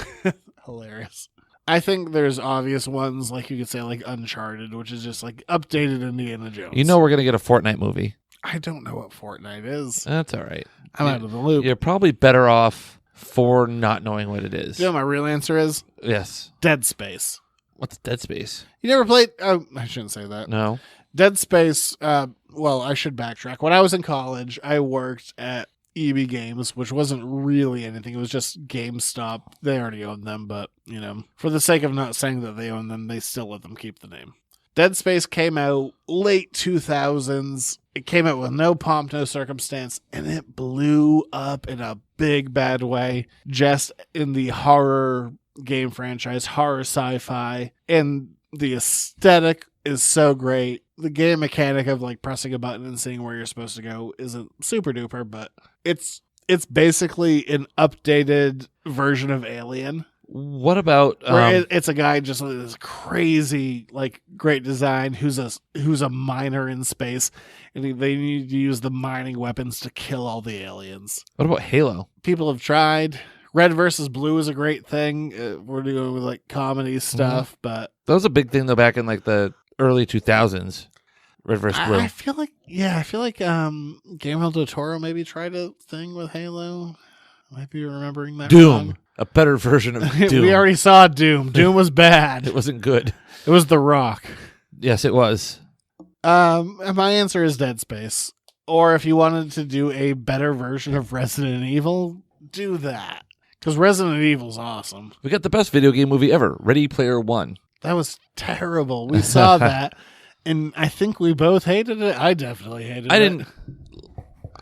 Hilarious. I think there's obvious ones, like you could say, like Uncharted, which is just like updated Indiana Jones. You know we're going to get a Fortnite movie. I don't know what Fortnite is. That's all right. I'm out of the loop. You're probably better off for not knowing what it is. You know what my real answer is? Yes. Dead Space. What's Dead Space? You never played? Oh, I shouldn't say that. No. Dead Space, well, I should backtrack. When I was in college, I worked at EB Games, which wasn't really anything. It was just GameStop. They already owned them, but, you know, for the sake of not saying that they own them, they still let them keep the name. Dead Space came out late 2000s. It came out with no pomp, no circumstance, and it blew up in a big, bad way, just in the horror game franchise, horror sci-fi, and the aesthetic is so great. The game mechanic of like pressing a button and seeing where you're supposed to go isn't super duper, but it's basically an updated version of Alien. What about where it's a guy just with this crazy, like, great design who's a miner in space, and they need to use the mining weapons to kill all the aliens. What about Halo? People have tried. Red versus Blue is a great thing. We're doing with like comedy stuff, but that was a big thing though back in like the early 2000s. Red versus Blue. I feel like Guillermo del Toro maybe tried a thing with Halo. I might be remembering that Doom. wrong. A better version of Doom. We already saw Doom. Doom was bad. It wasn't good. It was The Rock. Yes, it was. My answer is Dead Space. Or if you wanted to do a better version of Resident Evil, do that. Because Resident Evil's awesome. We got the best video game movie ever, Ready Player One. That was terrible. We saw that, and I think we both hated it. I definitely hated it.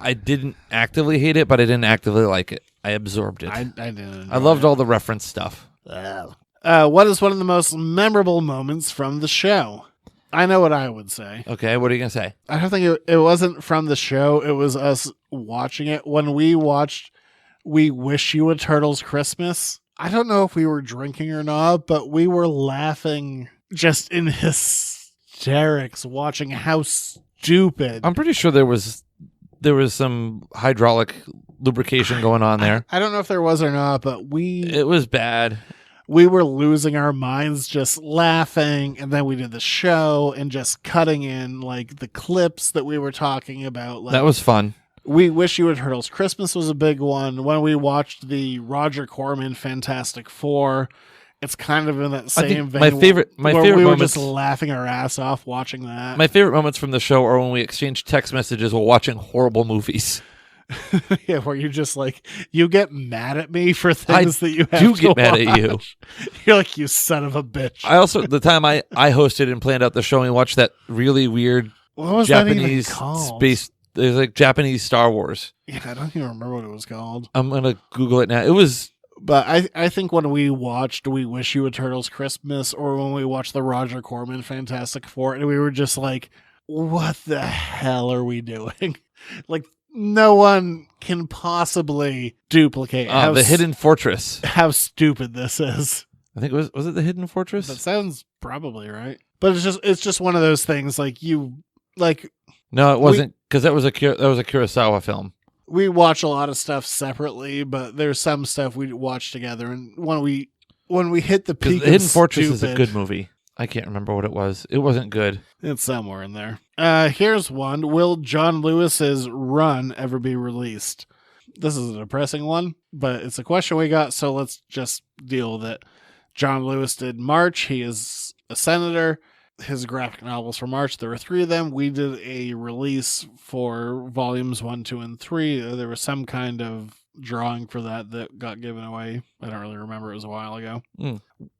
I didn't actively hate it, but I didn't actively like it. I absorbed it. I didn't. I loved all the reference stuff. What is one of the most memorable moments from the show? I know what I would say. Okay, what are you going to say? I don't think it wasn't from the show. It was us watching it. When we watched We Wish You a Turtle's Christmas, I don't know if we were drinking or not, but we were laughing just in hysterics watching how stupid. I'm pretty sure there was some hydraulic lubrication going on there. I don't know if there was or not, but it was bad. We were losing our minds just laughing, and then we did the show and just cutting in like the clips that we were talking about. Like, that was fun. We Wish You a Turtle's Christmas was a big one. When we watched the Roger Corman Fantastic Four, it's kind of in that same vein. My favorite we were moments, just laughing our ass off watching that. My favorite moments from the show are when we exchange text messages while watching horrible movies. Yeah, where you just like, you get mad at me for things that you have do to get mad watch. at you. You're like, you son of a bitch. I also, the time I hosted and planned out the show, and we watched that really weird what was Japanese that even called? space. There's like Japanese Star Wars. Yeah, I don't even remember what it was called. I'm gonna Google it now. It was. But I think when we watched We Wish You a Turtle's Christmas, or when we watched the Roger Corman Fantastic Four, and we were just like, what the hell are we doing? Like, no one can possibly duplicate The Hidden Fortress. How stupid this is. I think was it the Hidden Fortress? That sounds probably right. But it's just one of those things No, it wasn't, because that was a Kurosawa film. We watch a lot of stuff separately, but there's some stuff we watch together, and when we hit the peak, The Hidden Fortress is a good movie. I can't remember what it was. It wasn't good. It's somewhere in there. Here's one. Will John Lewis's Run ever be released? This is a depressing one, but it's a question we got, so let's just deal with it. John Lewis did March. He is a senator. His graphic novels for March, there were 3 of them. We did a release for volumes 1, 2, and 3. There was some kind of drawing for that got given away. I don't really remember. It was a while ago.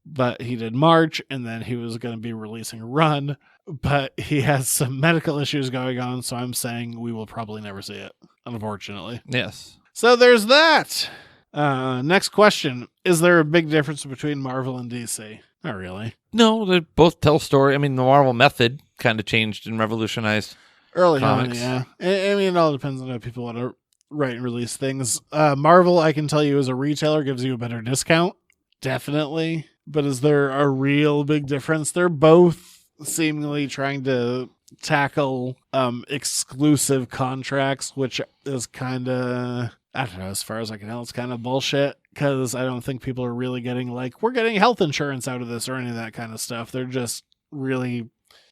But he did March, and then he was going to be releasing Run, but he has some medical issues going on, so I'm saying we will probably never see it, unfortunately. Yes. So there's that. Next question. Is there a big difference between Marvel and DC? Not really. No, they both tell story. I mean, the Marvel method kind of changed and revolutionized early comics. on, yeah. I mean, it all depends on how people want to write and release things. Marvel, I can tell you, as a retailer, gives you a better discount. Definitely. But is there a real big difference? They're both seemingly trying to tackle exclusive contracts, which is kind of I don't know, as far as I can tell, it's kind of bullshit, because I don't think people are really getting, like, we're getting health insurance out of this or any of that kind of stuff. They're just really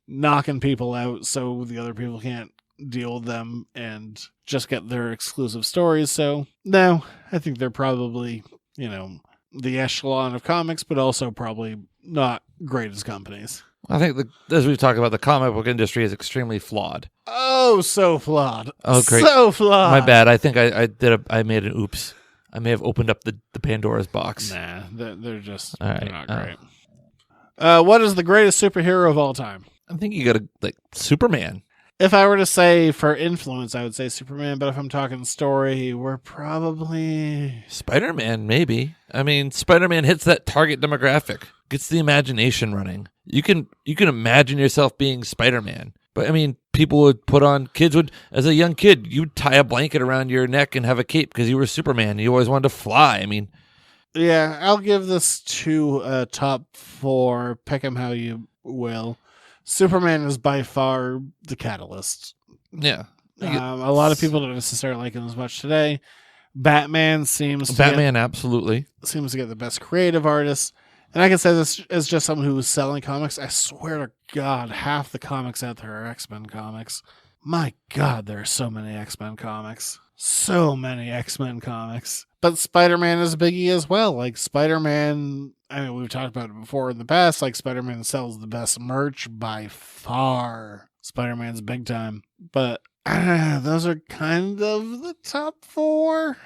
knocking people out so the other people can't deal with them and just get their exclusive stories. So, no, I think they're probably, the echelon of comics, but also probably not great as companies. I think, as we've talked about, the comic book industry is extremely flawed. Oh, so flawed. Oh, great. So flawed. My bad. I think I made an oops. I may have opened up the Pandora's box. Nah, they're just all right. They're not great. What is the greatest superhero of all time? I think you got to, Superman. If I were to say for influence, I would say Superman, but if I'm talking story, we're probably... Spider-Man, maybe. I mean, Spider-Man hits that target demographic, gets the imagination running. You can imagine yourself being Spider-Man. But, I mean, kids would, as a young kid, you would tie a blanket around your neck and have a cape because you were Superman. You always wanted to fly. I mean... Yeah, I'll give this to top 4. Pick them how you will. Superman is by far the catalyst. Yeah. A lot of people don't necessarily like him as much today. Batman absolutely seems to get the best creative artists. And I can say this as just someone who's selling comics. I swear to God, half the comics out there are X-Men comics. My God, there are so many X-Men comics. So many X-Men comics. But Spider-Man is a biggie as well. Like, Spider-Man, I mean, we've talked about it before in the past, like, Spider-Man sells the best merch by far. Spider-Man's big time. But those are kind of the top 4.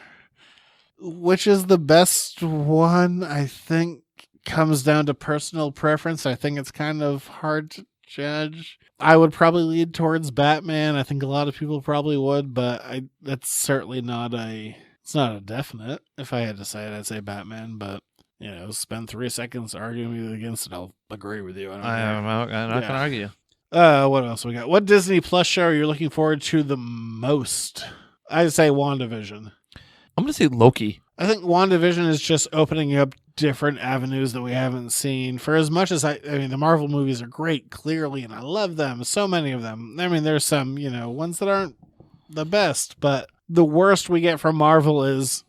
Which is the best one, I think, comes down to personal preference. I think it's kind of hard to judge. I would probably lead towards Batman. I think a lot of people probably would, but that's certainly not it's not a definite. If I had to say it, I'd say Batman, but spend 3 seconds arguing me against it, I'll agree with you. I'm not going to argue. What else we got? What Disney Plus show are you looking forward to the most? I'd say WandaVision. I'm going to say Loki. I think WandaVision is just opening up different avenues that we haven't seen. For as much as I mean, the Marvel movies are great, clearly, and I love them. So many of them. I mean, there's some, ones that aren't the best, but the worst we get from Marvel is,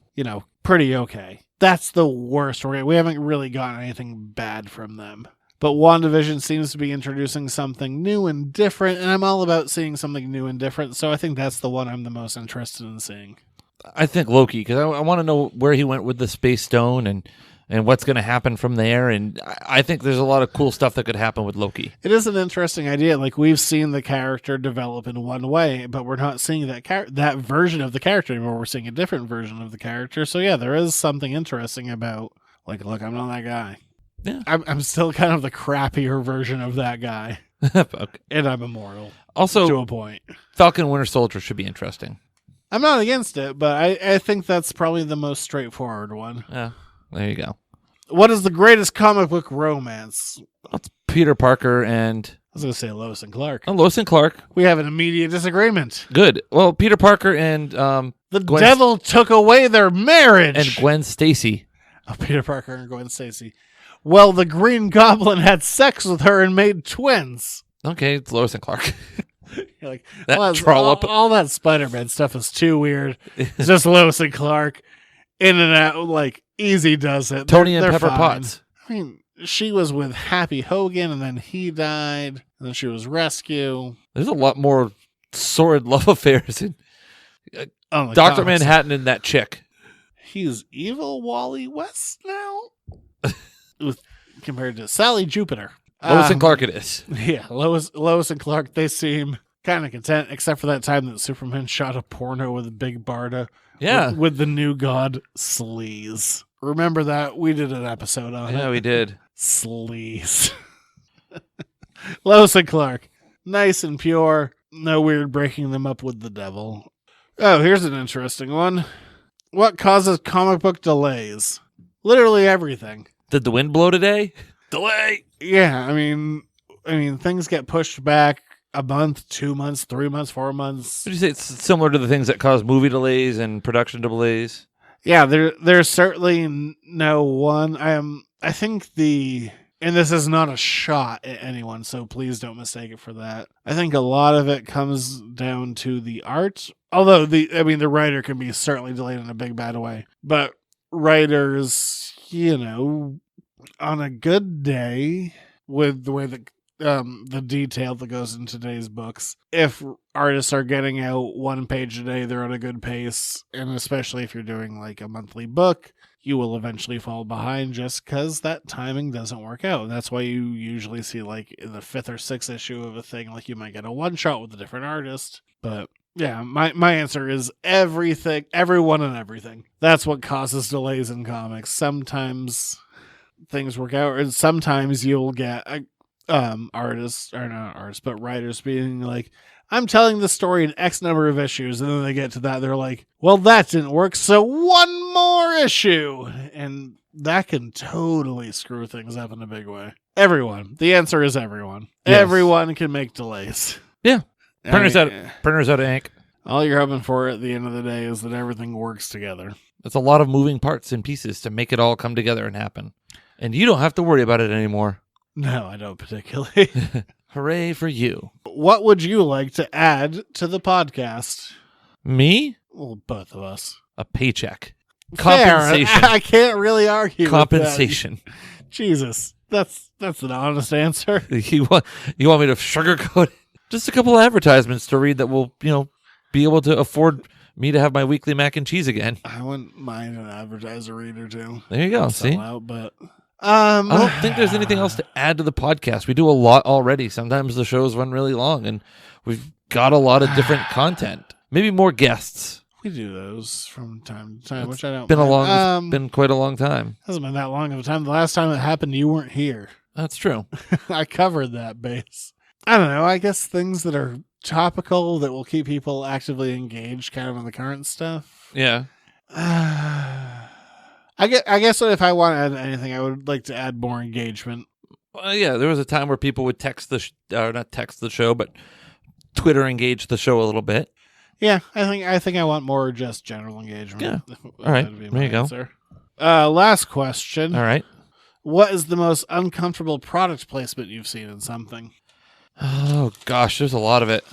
pretty okay. That's the worst. We haven't really gotten anything bad from them. But WandaVision seems to be introducing something new and different, and I'm all about seeing something new and different, so I think that's the one I'm the most interested in seeing. I think Loki, because I want to know where he went with the Space Stone and what's going to happen from there, and I think there's a lot of cool stuff that could happen with Loki. It is an interesting idea. Like, we've seen the character develop in one way, but we're not seeing that version of the character anymore. We're seeing a different version of the character. So yeah, there is something interesting about, like, look, I'm not that guy. Yeah, I'm still kind of the crappier version of that guy. Okay. And I'm immortal. Also, to a point. Falcon Winter Soldier should be interesting. I'm not against it, but I think that's probably the most straightforward one. Yeah, there you go. What is the greatest comic book romance? It's Peter Parker and... I was going to say Lois and Clark. Oh, Lois and Clark. We have an immediate disagreement. Good. Well, Peter Parker and... the devil took away their marriage. And Gwen Stacy. Oh, Peter Parker and Gwen Stacy. Well, the Green Goblin had sex with her and made twins. Okay, it's Lois and Clark. You're like, that trollop. All that Spider-Man stuff is too weird. It's just Lois and Clark. In and out, like, easy does it. Tony and they're Pepper fine. Potts. I mean, she was with Happy Hogan, and then he died, and then she was Rescue. There's a lot more sordid love affairs in Dr. Manhattan and that chick. He's evil Wally West now? Compared to Sally Jupiter. Lois and Clark it is. Yeah, Lois and Clark, they seem kind of content, except for that time that Superman shot a porno with Big Barda. Yeah. With the new god, Sleaze. Remember that? We did an episode on it. Yeah, we did. Sleaze. Lois and Clark. Nice and pure. No weird breaking them up with the devil. Oh, here's an interesting one. What causes comic book delays? Literally everything. Did the wind blow today? Delay! Yeah, I mean, things get pushed back a month, 2 months, 3 months, 4 months. Would you say it's similar to the things that cause movie delays and production delays? Yeah, there's certainly no one. I think the and this is not a shot at anyone, so please don't mistake it for that. I think a lot of it comes down to the art. Although the writer can be certainly delayed in a big bad way. But writers, on a good day, with the way that the detail that goes into today's books, if artists are getting out 1 page a day, they're on a good pace. And especially if you're doing like a monthly book, you will eventually fall behind just because that timing doesn't work out. And that's why you usually see like in the 5th or 6th issue of a thing, like you might get a one shot with a different artist. But yeah, my answer is everything, everyone and everything. That's what causes delays in comics. Sometimes things work out, and sometimes you'll get writers being like, I'm telling the story in X number of issues, and then they get to that, they're like, well, that didn't work, so 1 more issue. And that can totally screw things up in a big way. Everyone. The answer is everyone. Yes. Everyone can make delays. Yeah. Printers out of ink. All you're hoping for at the end of the day is that everything works together. It's a lot of moving parts and pieces to make it all come together and happen. And you don't have to worry about it anymore. No, I don't particularly. Hooray for you. What would you like to add to the podcast? Me? Well, both of us. A paycheck. Compensation. Fair. I can't really argue compensation. With that. Jesus. That's an honest answer. You want me to sugarcoat it? Just a couple of advertisements to read that will, be able to afford me to have my weekly mac and cheese again. I wouldn't mind an advertiser read or two. There you go. See? Out, but I don't think there's anything else to add to the podcast. We do a lot already. Sometimes the shows run really long, and we've got a lot of different content. Maybe more guests. We do those from time to time, which I don't. It's been quite a long time. Hasn't been that long of a time. The last time it happened, you weren't here. That's true. I covered that base. I don't know. I guess things that are topical that will keep people actively engaged, kind of on the current stuff. Yeah. I guess if I want to add anything, I would like to add more engagement. Yeah, there was a time where people would not text the show, but Twitter engage the show a little bit. Yeah, I think I want more just general engagement. Yeah. All right. There you go. Last question. All right. What is the most uncomfortable product placement you've seen in something? Oh, gosh, there's a lot of it.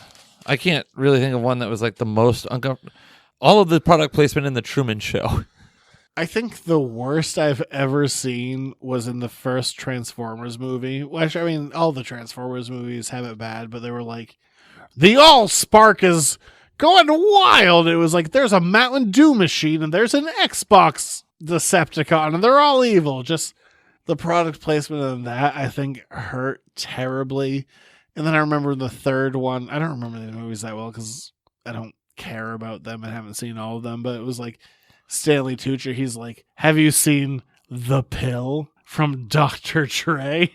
I can't really think of one that was like the most uncomfortable. All of the product placement in the Truman Show. I think the worst I've ever seen was in the first Transformers movie. Which, I mean, all the Transformers movies have it bad, but they were like, the Allspark is going wild. It was like, there's a Mountain Dew machine and there's an Xbox Decepticon and they're all evil. Just the product placement of that, I think, hurt terribly. And then I remember the third one. I don't remember the movies that well because I don't care about them. I haven't seen all of them, but it was like Stanley Tucci. He's like, have you seen The Pill from Dr. Dre?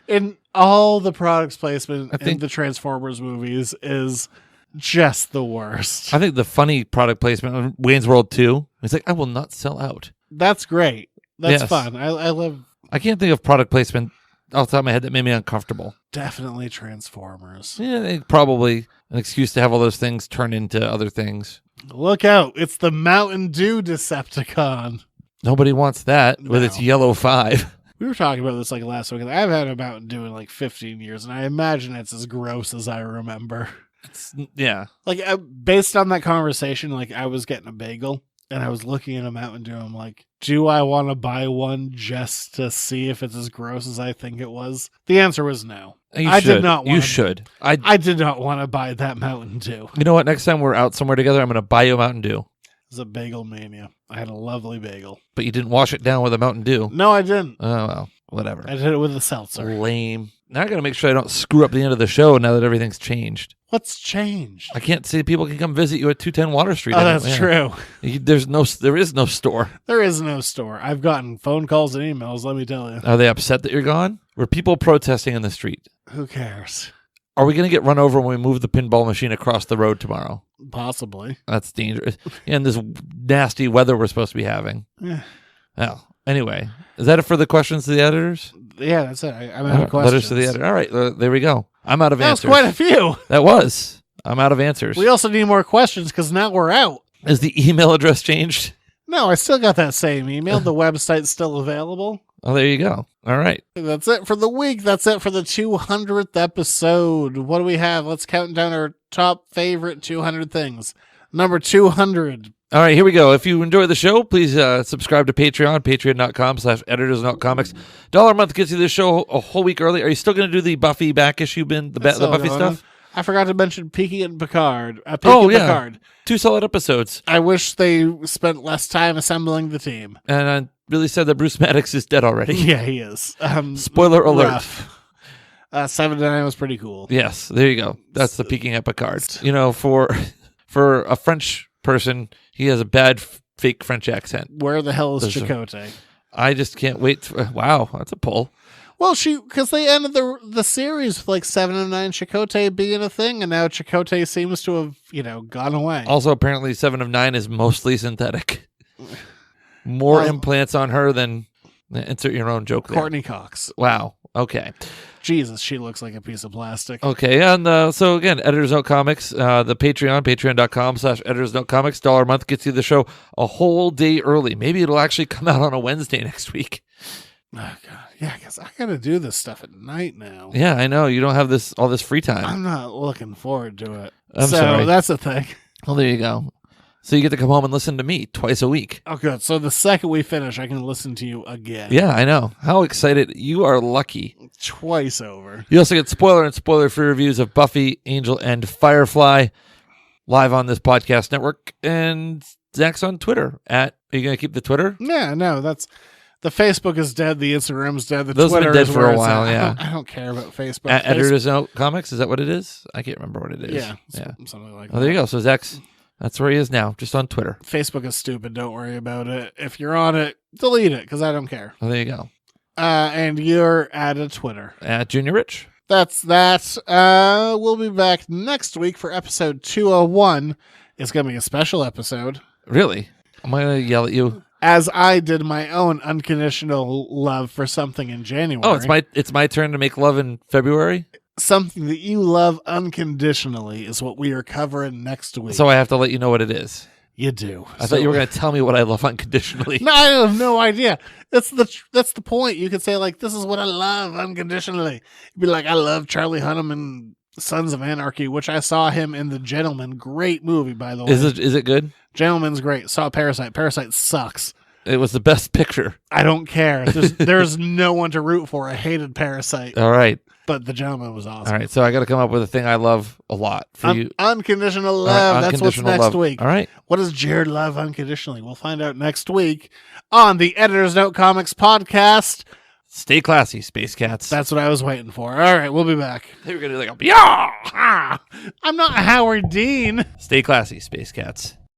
And all the product placement in the Transformers movies is just the worst. I think the funny product placement on Wayne's World 2, it's like, I will not sell out. That's great. That's fun. I love. I can't think of product placement off the top of my head that made me uncomfortable. Definitely Transformers. Yeah, probably an excuse to have all those things turn into other things. Look out. It's the Mountain Dew Decepticon. Nobody wants that with its yellow 5. We were talking about this like last week. I've had a Mountain Dew in like 15 years, and I imagine it's as gross as I remember. Yeah. Like, based on that conversation, like, I was getting a bagel, and I was looking at a Mountain Dew. I'm like, do I want to buy one just to see if it's as gross as I think it was? The answer was no. I did not want should. I did not want to buy that Mountain Dew. You know what? Next time we're out somewhere together, I'm going to buy you a Mountain Dew. It was a bagel mania. I had a lovely bagel. But you didn't wash it down with a Mountain Dew. No, I didn't. Oh, well, whatever. I did it with a seltzer. Lame. Now I got to make sure I don't screw up the end of the show now that everything's changed. What's changed? I can't see people can come visit you at 210 Water Street. Oh, that's true. There is no store. There is no store. I've gotten phone calls and emails, let me tell you. Are they upset that you're gone? Were people protesting in the street? Who cares? Are we going to get run over when we move the pinball machine across the road tomorrow? Possibly. That's dangerous. And this nasty weather we're supposed to be having. Yeah. Well, anyway, is that it for the questions to the editors? Yeah, that's it. I'm out of questions. Letters to the editor. All right, there we go. I'm out of answers. That was quite a few. That was. I'm out of answers. We also need more questions because now we're out. Is the email address changed? No, I still got that same email. The website's still available. Oh, there you go. All right. That's it for the week. That's it for the 200th episode. What do we have? Let's count down our top favorite 200 things. Number 200. All right, here we go. If you enjoy the show, please subscribe to Patreon, patreon.com/editorsnotecomics. $1 a month gets you the show a whole week early. Are you still going to do the Buffy back issue bin, the Buffy stuff? I forgot to mention Peaky and Picard. Picard. 2 solid episodes. I wish they spent less time assembling the team. And I really said that Bruce Maddox is dead already. Yeah, he is. Spoiler alert. 7 to 9 was pretty cool. Yes, there you go. That's the Peaking at Picard. You know, for a French person, he has a bad fake French accent. Where the hell is Chakotay? I just can't wait. Wow, that's a pull. Well, because they ended the series with like 7 of 9 Chakotay being a thing, and now Chakotay seems to have, gone away. Also, apparently 7 of 9 is mostly synthetic. More implants on her than insert your own joke there. Courtney Cox. Wow. Okay. Jesus, she looks like a piece of plastic. Okay, and so again, Editors Note Comics, the Patreon, patreon.com/Editors Note Comics, $1 a month gets you the show a whole day early. Maybe it'll actually come out on a Wednesday next week. Oh, God. Yeah, because I got to do this stuff at night now. Yeah, I know. You don't have all this free time. I'm not looking forward to it. I'm sorry. That's the thing. Well, there you go. So you get to come home and listen to me twice a week. Oh, good. So the second we finish, I can listen to you again. Yeah, I know. How excited. You are lucky. Twice over. You also get spoiler-free reviews of Buffy, Angel, and Firefly live on this podcast network. And Zach's on Twitter. Are you going to keep the Twitter? Yeah, no, that's... The Facebook is dead. The Instagram's dead. The Those Twitter have been dead is for a while, at. yeah. I don't care about Facebook. At Editors Note Comics, is that what it is? I can't remember what it is. Yeah. Something like that. Oh, there you go. So that's where he is now, just on Twitter. Facebook is stupid. Don't worry about it. If you're on it, delete it, because I don't care. Oh, there you go. And you're at a Twitter. At Junior Rich. That's that. We'll be back next week for episode 201. It's going to be a special episode. Really? I'm going to yell at you. As I did my own unconditional love for something in January. Oh, it's my turn to make love in February? Something that you love unconditionally is what we are covering next week. So I have to let you know what it is. You do. I thought you were going to tell me what I love unconditionally. No, I have no idea. That's the point. You could say, like, this is what I love unconditionally. You'd be like, I love Charlie Hunnam and Sons of Anarchy, which I saw him in The Gentleman. Great movie, by the way. Is it good? Gentleman's great. Saw Parasite. Parasite sucks. It was the best picture. I don't care. There's no one to root for. I hated Parasite. All right. But The Gentleman was awesome. All right. So I got to come up with a thing I love a lot for you. Unconditional love. That's what's next week. All right. What does Jared love unconditionally? We'll find out next week on the Editor's Note Comics podcast. Stay classy, Space Cats. That's what I was waiting for. All right, we'll be back. They were going to do like a, yeah! I'm not Howard Dean. Stay classy, Space Cats.